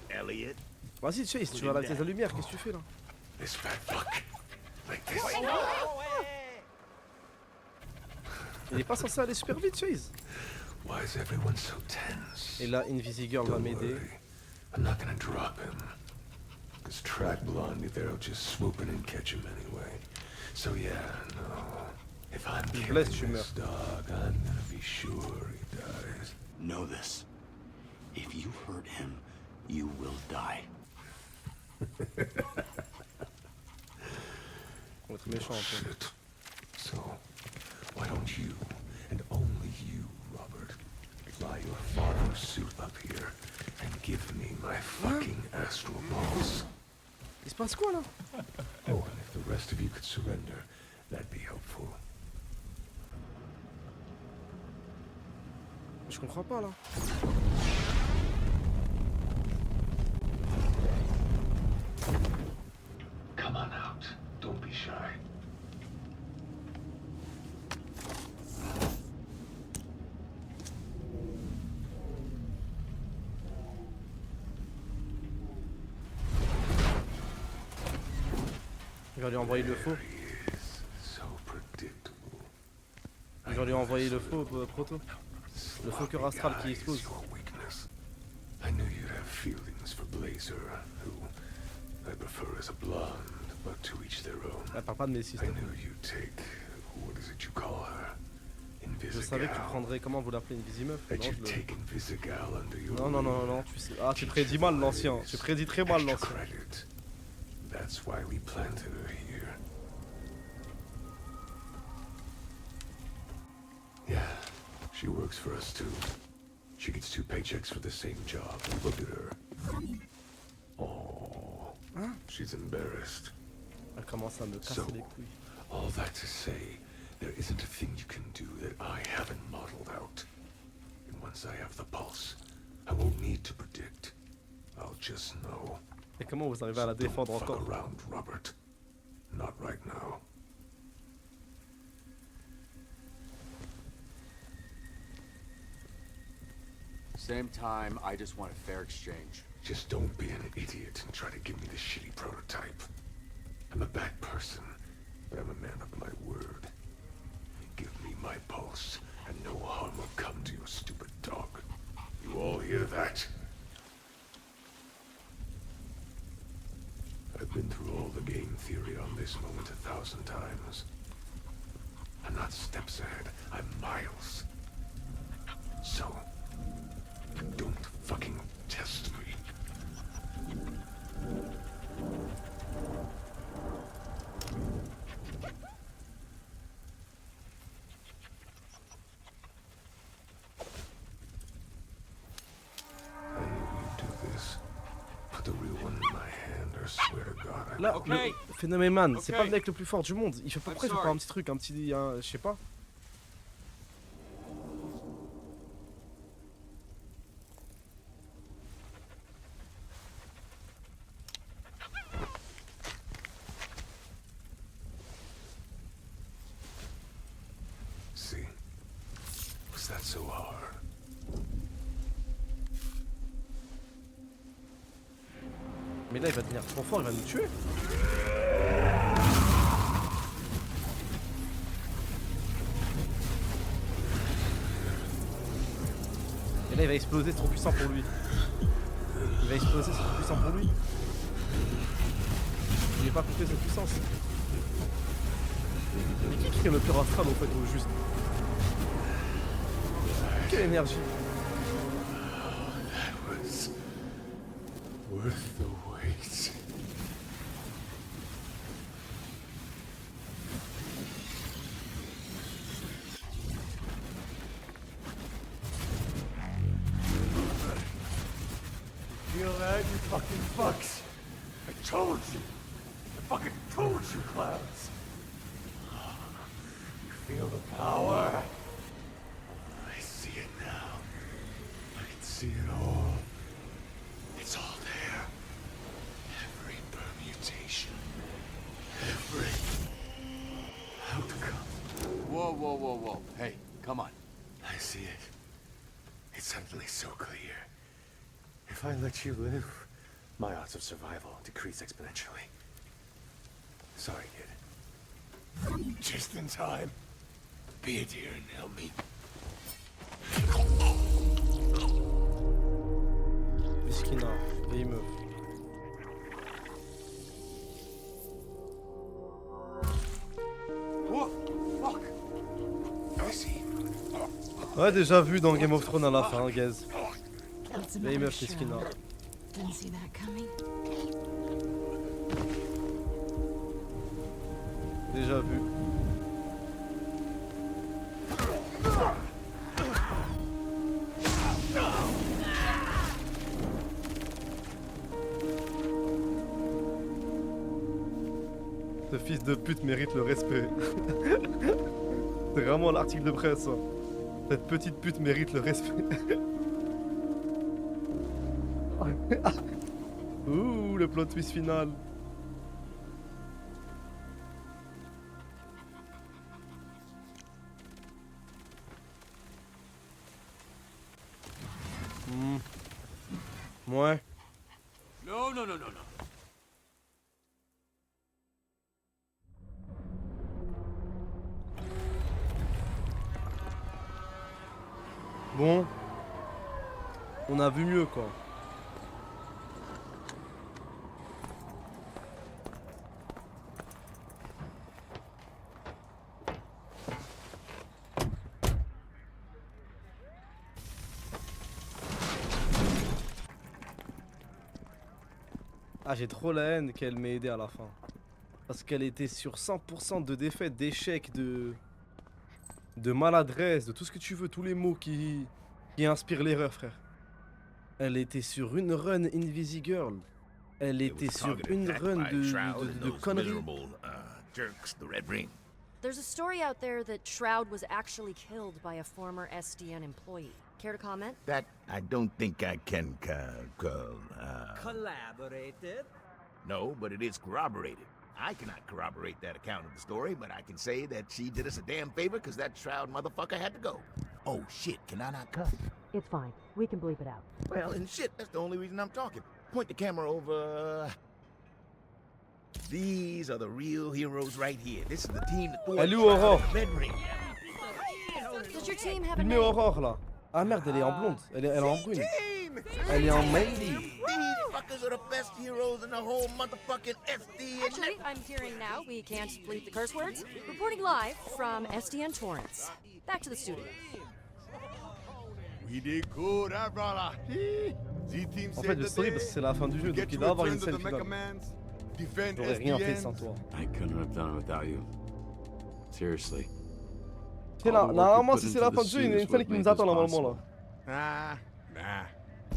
Elliot. Vas-y, Chase, tu vas arrêter la lumière, qu'est-ce que tu fais là? This fat fuck. Like this. Il est pas censé aller super vite, Chase. Why is everyone so tense? Et là, Invisigirl va m'aider. I'm not gonna drop him. This track blondie there'll just swoop in and catch him anyway. So yeah, no. If I'm killing this dog, I'm gonna be sure he dies. Know this. If you hurt him, you will die. On va être méchant un peu. So, why don't you, and only you, Robert, fly your father's suit up here and give me my fucking astral balls? Il se passe quoi là? Oh, and if the rest of you could surrender, that'd be helpful. Je comprends pas là. Come on out. Don't be shy. Il va lui envoyer le faux. Il va lui envoyer le faux, Proto. Le faux cœur astral qui explose. I knew you'd have feelings for Blazer, who I prefer as a blonde, but to each their own. Elle parle pas de Messi. I knew you'd take, what is it you call her? Je savais que tu prendrais, comment vous l'appelez, Invisimeuf? Non, non, tu sais. Ah, tu prédis mal l'ancien. Tu prédis très mal l'ancien. That's why we planted her here. Yeah, she works for us too. She gets 2 paychecks for the same job. Look at her. Oh, she's embarrassed. Elle commence à me casser les couilles. All that to say, there isn't a thing you can do that I haven't modeled out. And once I have the pulse, I won't need to predict. I'll just know. Et comment vous arrivez à la défendre encore? Around, Robert. Not right now. Same time, I just want a fair exchange. Just don't be an idiot and try to give me the shitty prototype. I'm a bad person, but I'm a man of my word. Give me my pulse, and no harm will come to your stupid dog. You all hear that? I've been through all the game theory on this moment 1,000 times. I'm not steps ahead, I'm miles. So, don't fucking test me. Là, okay? le Phénoménal, c'est pas Okay. le mec le plus fort du monde. Il fait pas, pourquoi il fait pas sorry. un petit truc, un petit, je sais pas. See? Was that so hard? Mais là, il va devenir trop fort, il va nous tuer. Et là, il va exploser, c'est trop puissant pour lui. Il va exploser, c'est trop puissant pour lui. Il n'est pas compté cette puissance. Mais qui est le pire astral au fait, au juste? Quelle énergie! That was worth the wait. Feel that, you fucking fucks? I told you. I fucking told you, Clouds. You feel the power? I see it now. I can see it all. It's all there. Every permutation. Every outcome. Whoa, whoa, whoa, whoa. Hey, come on. I see it. It's suddenly so clear. If I let you live, my odds of survival decrease exponentially. Sorry, kid. Just in time. Be it here and help me. Miskina, vieille meuf. What? Fuck. I see. Ouais, déjà vu dans Game of Thrones à la fin, guys. That's Vieille another meuf, Miskina. shroud. Didn't see that coming. Déjà vu. Ce fils de pute mérite le respect. C'est vraiment l'article de presse. Hein. Cette petite pute mérite le respect. Ouh, le plot twist final. Ouais. No, no, no, no, no. Bon. On a vu mieux, quoi. Ah, j'ai trop la haine qu'elle m'ait aidé à la fin. Parce qu'elle était sur 100% de défaite, d'échec, de maladresse, de tout ce que tu veux, tous les mots qui inspirent l'erreur, frère. Elle était sur une run Invisigirl. Elle était sur une run de conneries. Jerks, the Red Ring. There's a story out there that Shroud was actually killed by a former SDN employee. Care to comment? That I don't think I can Collaborated? No, but it is corroborated. I cannot corroborate that account of the story, but I can say that she did us a damn favor because that Shroud motherfucker had to go. Oh shit, can I not cuss? It's fine. We can bleep it out. Well, and shit, that's the only reason I'm talking. Point the camera over. These are the real heroes right here. This is the team that Elle est où, Aurore? Red Ring. Does your team have a Filmez name? Aurore là. Ah merde, elle est en blonde. Elle est en brune. Elle est en Mandy. These fuckers are the best heroes in the whole motherfucking SDN. Actually, I'm hearing now we can't bleep the curse words. Reporting live from SDN Torrance. Back to the studio. We did good, huh, brother? Z-Team En fait, le story, parce que c'est la fin du jeu, donc il doit avoir une scène finale. J'aurais rien fait sans toi. I couldn't have done it without you. Seriously. C'est là, normalement, si c'est la fin du jeu, il y a une scène qui nous attend normalement là. Nah.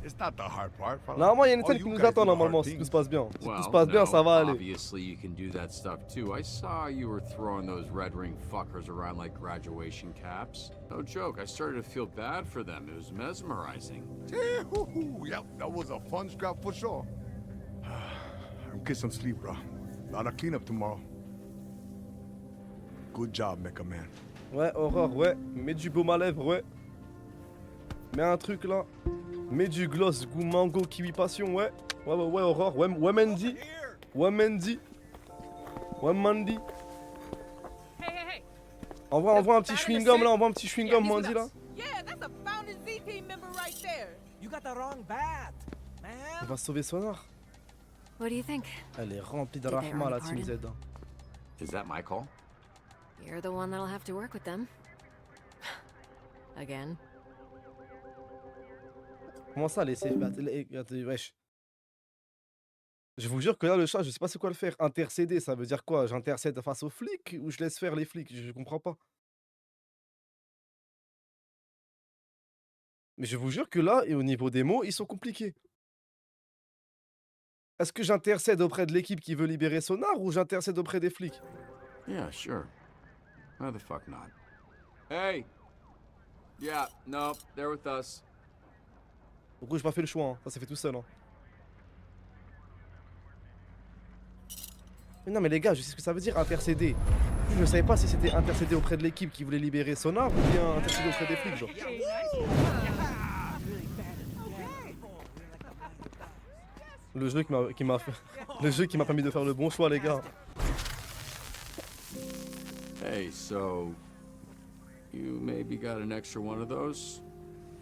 It's not the hard part. Normalement, il y a une All scène qui you nous guys attend do the normalement hard si tout things. se passe bien. Si tout Well, se passe bien, no, ça va aller. obviously you can do that stuff too. I saw you were throwing those red ring fuckers around like graduation caps. No joke, I started to feel bad for them. It was mesmerizing. Yep, that was a fun scrap for sure. I'm getting some sleep, bro. Lot of cleanup tomorrow. Good job, Mecha Man. Ouais, Aurore, ouais. Mets du baume à lèvres, ouais. Mets un truc là. Mets du gloss, goût mango, kiwi passion, ouais. Ouais, Aurore, ouais, Mandy. Ouais, Mandy. Ouais, Mandy. Envoie un petit chewing-gum là, envoie un petit chewing-gum, Mandy là. Yeah, that's a founding Z-Team member right there. You got the wrong bat, man. On va sauver Sonar. What do you think? Elle est remplie de Did they rahma earn la a Team pardon? Z. Is that my call? You're the one that'll have to work with them. Again. Comment ça, les safe battles? Wesh. Je vous jure que là, le chat, je sais pas c'est quoi le faire. Intercéder, ça veut dire quoi? J'intercède face aux flics ou je laisse faire les flics? Je comprends pas. Mais je vous jure que là, et au niveau des mots, ils sont compliqués. Est-ce que j'intercède auprès de l'équipe qui veut libérer Sonar ou j'intercède auprès des flics? Yeah, sure. Why the fuck not? Hey! Yeah, no, they're with us. Pourquoi j'ai pas fait le choix, hein. Ça s'est fait tout seul. Hein. Mais non, mais les gars, je sais ce que ça veut dire intercéder. Je ne savais pas si c'était intercéder auprès de l'équipe qui voulait libérer Sonar ou bien intercéder auprès des flics, genre. Le jeu qui m'a fait... Le jeu qui m'a permis de faire le bon choix, les gars. Hey, so you maybe got an extra one of those?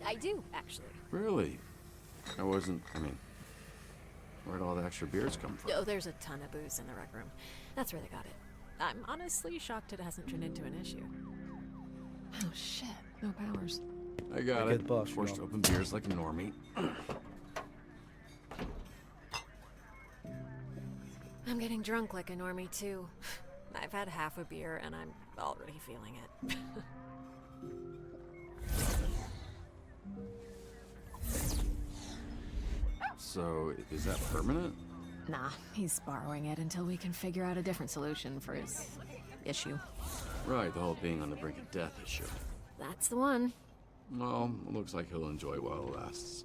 I do, actually. Really? I mean, where'd all the extra beers come from? Oh, there's a ton of booze in the rec room. That's where they got it. I'm honestly shocked it hasn't turned into an issue. Oh shit, no powers. I got T'inquiète it. pas, je suis Forced là. to open beers like a normie. I'm getting drunk like a normie, too. I've had half a beer and I'm already feeling it. So, is that permanent? Nah, he's borrowing it until we can figure out a different solution for his issue. Right, the whole being on the brink of death issue. That's the one. Well, it looks like he'll enjoy while it lasts.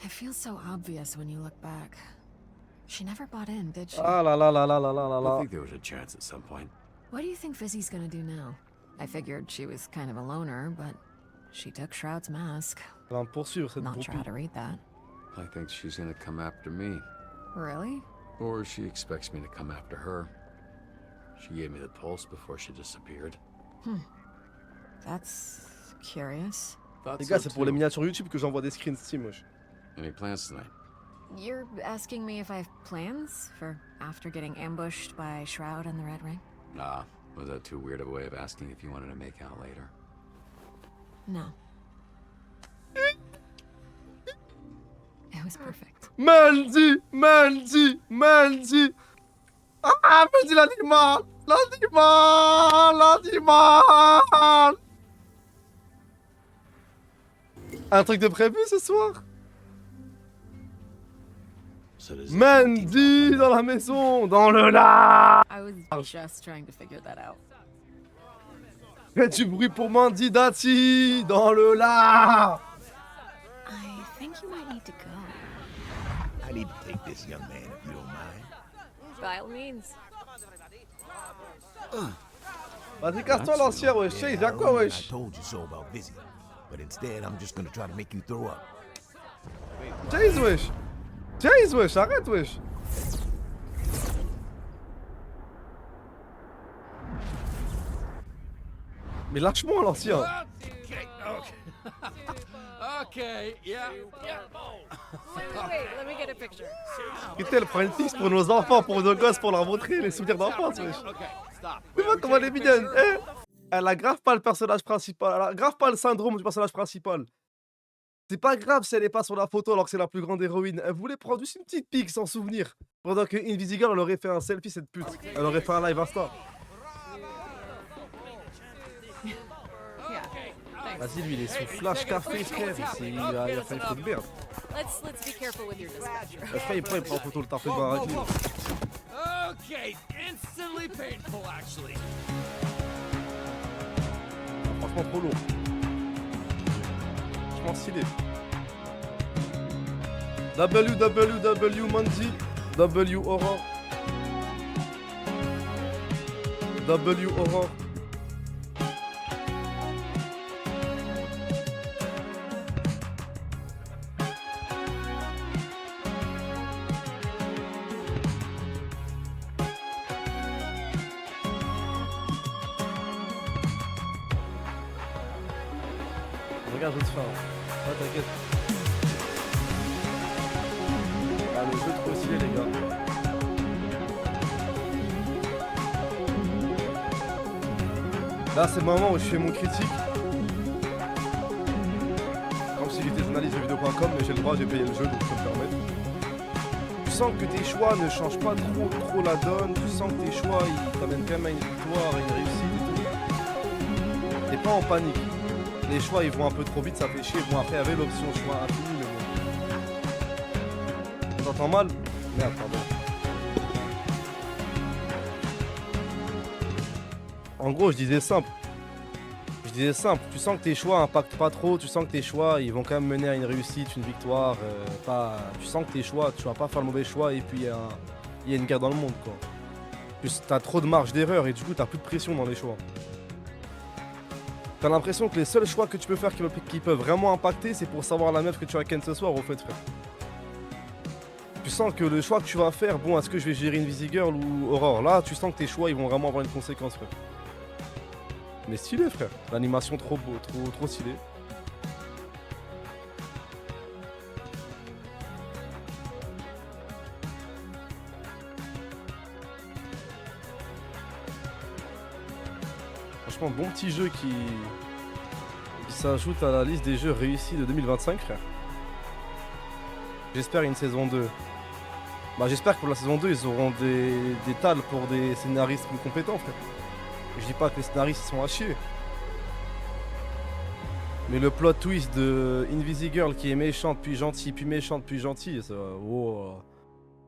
It feels so obvious when you look back. She never bought in, did she? Ah là là là là là là là I là. think there was a chance at some point. What do you think Vizzy's gonna do now? I figured she was kind of a loner, but she took Shroud's mask. Elle va me poursuivre, cette Not sure how to read that. I think she's gonna come after me. Really? Or she expects me to come after her. She gave me the pulse before she disappeared. That's curious. Thought Les so gars, c'est pour les too. miniatures YouTube que j'envoie des screens Steam, wesh. Any plans tonight? You're asking me if I have plans for after getting ambushed by Shroud and the Red Ring? Nah, was that too weird of a way of asking if you wanted to make out later? No. It was perfect. Mandy! Mandy! Mandy! Ah, Mandy la Diman! La Diman! La Diman! Un truc de prévu ce soir? So does Mandy dans la maison! Dans le lard! I was just trying to figure that out. Faites du bruit pour Mandy Dati! Dans le lard! I think you might need to go. I need to take this young man if you don't mind. By all means. Vas-y, casse-toi l'ancien, wesh. Chase, y'a quoi, I wesh? told you so about Vizzy, but instead I'm just gonna try to make you throw up. Chase, wesh! Chase, wesh! Arrête, wesh! Mais lâche-moi, l'ancien! Okay, yeah. Wait, let me get a picture. Putain, elle prend une piste pour nos enfants, pour nos gosses, pour leur montrer les souvenirs d'enfance, wesh! Tu vois comment elle est mignonne, hein? Elle a grave pas le personnage principal, elle a grave pas le syndrome du personnage principal. C'est pas grave si elle est pas sur la photo alors que c'est la plus grande héroïne. Elle voulait prendre juste une petite pique sans souvenir. Pendant que Invisigal, elle aurait fait un selfie, cette pute. Elle aurait fait un live Insta. Yeah, Vas-y, lui, il est sous flash café, frère. Il a fait une faute de merde. Let's be careful with your discussion. Frère, il prend en photo le tarpé de Baraki. Okay, instantly painful, actually. Franchement, trop lourd. Franchement, stylé. WWW Mandy. W Aurore. W Aurore. Regarde, je vais te faire. Ah, t'inquiète. Ah, le jeu trop stylé, les gars. Là, c'est le moment où je fais mon critique. Comme si j'étais journaliste de vidéo.com, mais j'ai le droit, j'ai payé le jeu, donc je peux me permettre. Tu sens que tes choix ne changent pas trop la donne. Tu sens que tes choix, ils t'amènent quand même à une victoire, à une réussite et tout. T'es pas en panique. Les choix ils vont un peu trop vite, ça fait chier. Bon après il y avait l'option choix infini mais bon. T'entends mal? Merde, pardon. En gros je disais simple. Tu sens que tes choix impactent pas trop, tu sens que tes choix ils vont quand même mener à une réussite, une victoire. Tu sens que tes choix, tu vas pas faire le mauvais choix et puis il y a une guerre dans le monde quoi. T'as trop de marge d'erreur et du coup t'as plus de pression dans les choix. T'as l'impression que les seuls choix que tu peux faire qui peuvent vraiment impacter, c'est pour savoir la meuf que tu vas ken ce soir, au fait, frère. Tu sens que le choix que tu vas faire, bon, est-ce que je vais gérer Invisigirl ou Aurore? Là, tu sens que tes choix, ils vont vraiment avoir une conséquence, frère. Mais stylé, frère. L'animation trop beau, trop stylé. Franchement, bon petit jeu qui s'ajoute à la liste des jeux réussis de 2025, frère. J'espère une saison 2. Bah, j'espère que pour la saison 2, ils auront des tales pour des scénaristes plus compétents, frère. Je dis pas que les scénaristes sont à chier. Mais le plot twist de Invisigirl qui est méchante puis gentille, puis méchante puis gentille, ça. Oh.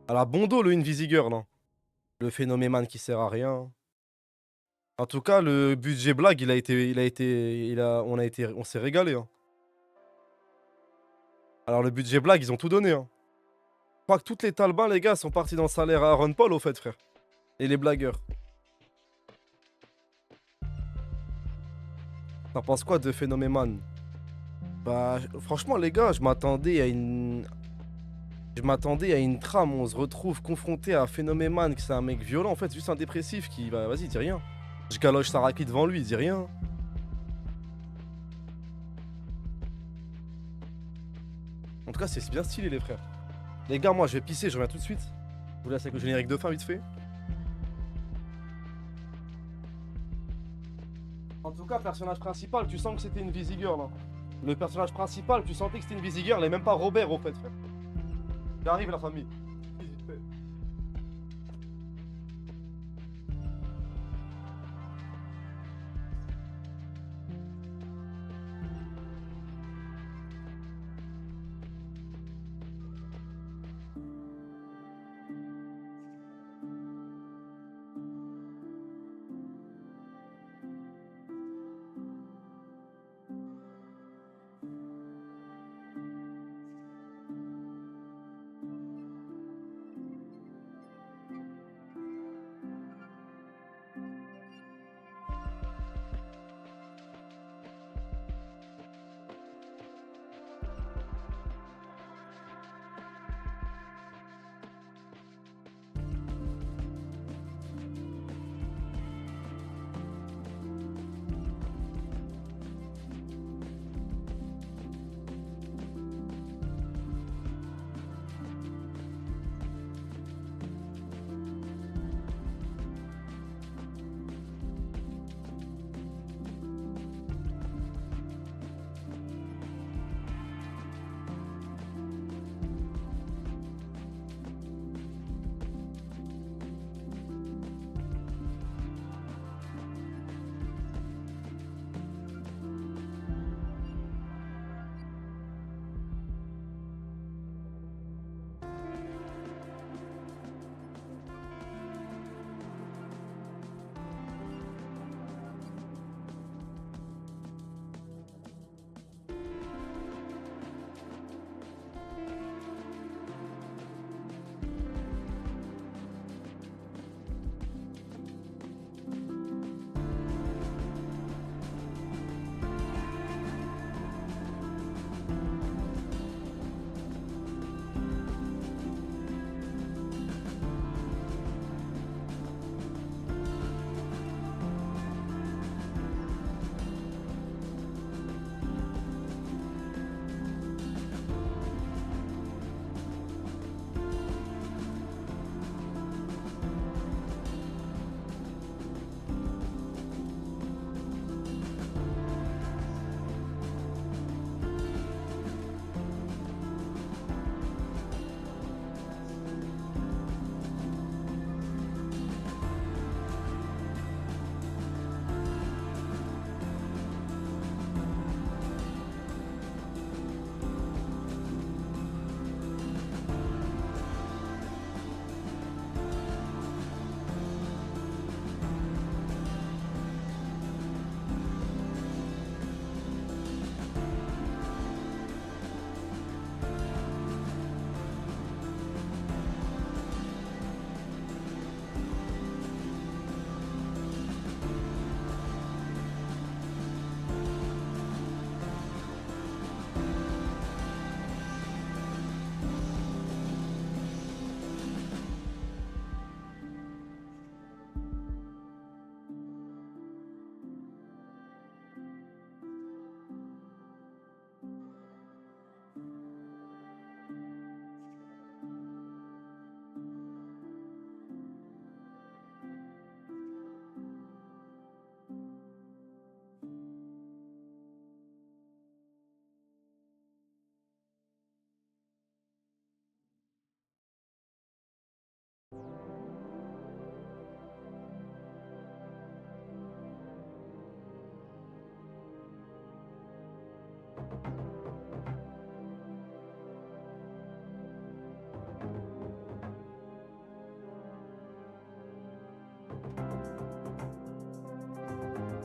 À la bon dos, le Invisigirl, hein. Le phénoménal qui sert à rien. En tout cas, le budget blague, on s'est régalé. Hein. Alors le budget blague, ils ont tout donné. Hein. Je crois que toutes les talbins, les gars, sont partis dans le salaire à Aaron Paul, au fait, frère. Et les blagueurs. T'en penses quoi de Phénoménal? Bah, franchement, les gars, je m'attendais à une trame où on se retrouve confronté à Phénoménal, qui c'est un mec violent, en fait, juste un dépressif qui, bah, vas-y, dis rien. Je galoche Saraki devant lui, il dit rien. En tout cas, c'est bien stylé, les frères. Les gars, moi, je vais pisser, je reviens tout de suite. Je vous laisse avec le générique de fin, vite fait. En tout cas, personnage principal, tu sens que c'était une Invisigirl. Hein. Le personnage principal, tu sentais que c'était une Invisigirl et même pas Robert, au fait, frère. J'arrive, la famille. Vite fait.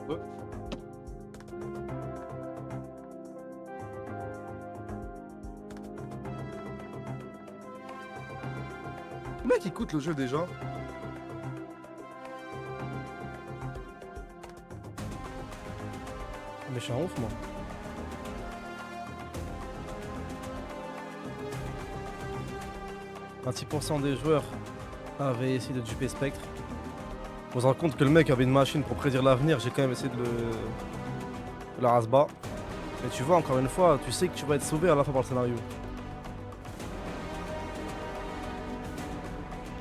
Ouais. Mec, écoute le jeu déjà. Mais je suis un ouf, moi. « 26% des joueurs avaient essayé de duper Spectre. Vous vous rendez compte que le mec avait une machine pour prédire l'avenir, j'ai quand même essayé de le rasbas. Mais tu vois, encore une fois, tu sais que tu vas être sauvé à la fin par le scénario.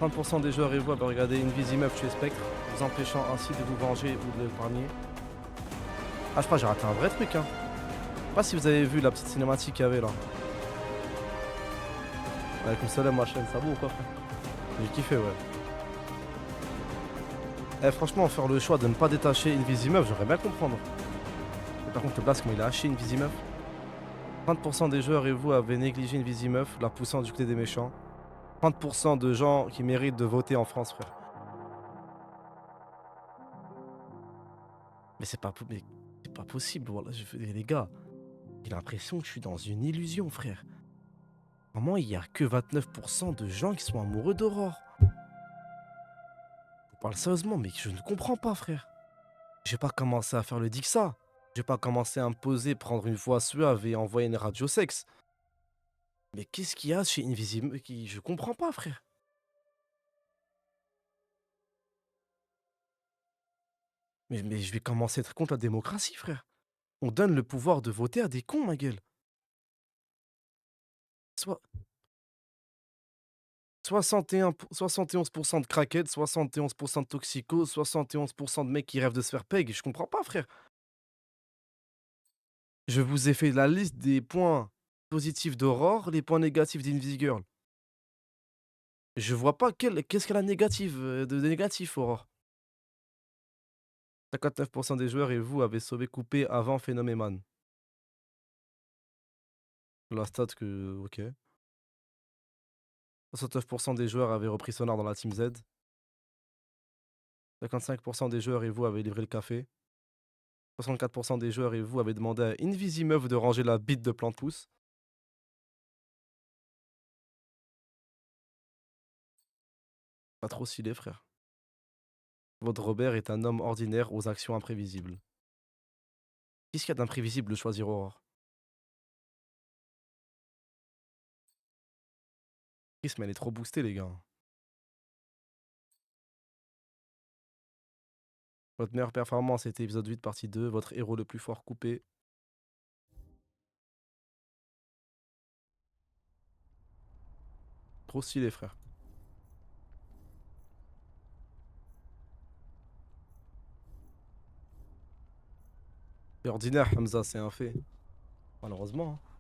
30% des joueurs et vous avez regardé une visée meuf chez Spectre, vous empêchant ainsi de vous venger ou de l'épargner. Ah, je crois que j'ai raté un vrai truc, hein. Je sais pas si vous avez vu la petite cinématique qu'il y avait là. Avec une seule ma chaîne, ça vaut ou quoi, frère? J'ai kiffé, ouais. Eh, franchement, faire le choix de ne pas détacher une Visimeuf, j'aurais bien comprendre. Mais par contre, le blast, comment il a haché une Visimeuf. 30% des joueurs et vous avez négligé une Visimeuf, la poussant du côté des méchants. 30% de gens qui méritent de voter en France, frère. Mais c'est pas possible, voilà. Les gars, j'ai l'impression que je suis dans une illusion, frère. Vraiment, il n'y a que 29% de gens qui sont amoureux d'Aurore. On parle sérieusement, mais je ne comprends pas, frère. J'ai pas commencé à faire le Dixa. J'ai pas commencé à me poser, prendre une voix suave et envoyer une radio sexe. Mais qu'est-ce qu'il y a chez Invisible qui... Je comprends pas, frère. Mais je vais commencer à être contre la démocratie, frère. On donne le pouvoir de voter à des cons, ma gueule. 71% de crackheads, 71% de toxicos, 71% de mecs qui rêvent de se faire peg. Je comprends pas, frère. Je vous ai fait la liste des points positifs d'Aurore, les points négatifs d'Invisigirl. Je vois pas qu'est-ce qu'elle a de négatif, Aurore. 59% des joueurs et vous avez sauvé coupé avant Phénoméman. La stat que... Ok. 69% des joueurs avaient repris Sonar dans la Team Z. 55% des joueurs et vous avez livré le café. 64% des joueurs et vous avez demandé à Invisimeuf de ranger la bite de Plante-Pouce. Pas trop stylé, frère. Votre Robert est un homme ordinaire aux actions imprévisibles. Qu'est-ce qu'il y a d'imprévisible de choisir Aurore? Chris, mais elle est trop boostée, les gars. Votre meilleure performance était épisode 8, partie 2. Votre héros le plus fort coupé. Trop stylé, frère. C'est ordinaire, Hamza, c'est un fait. Malheureusement. Hein.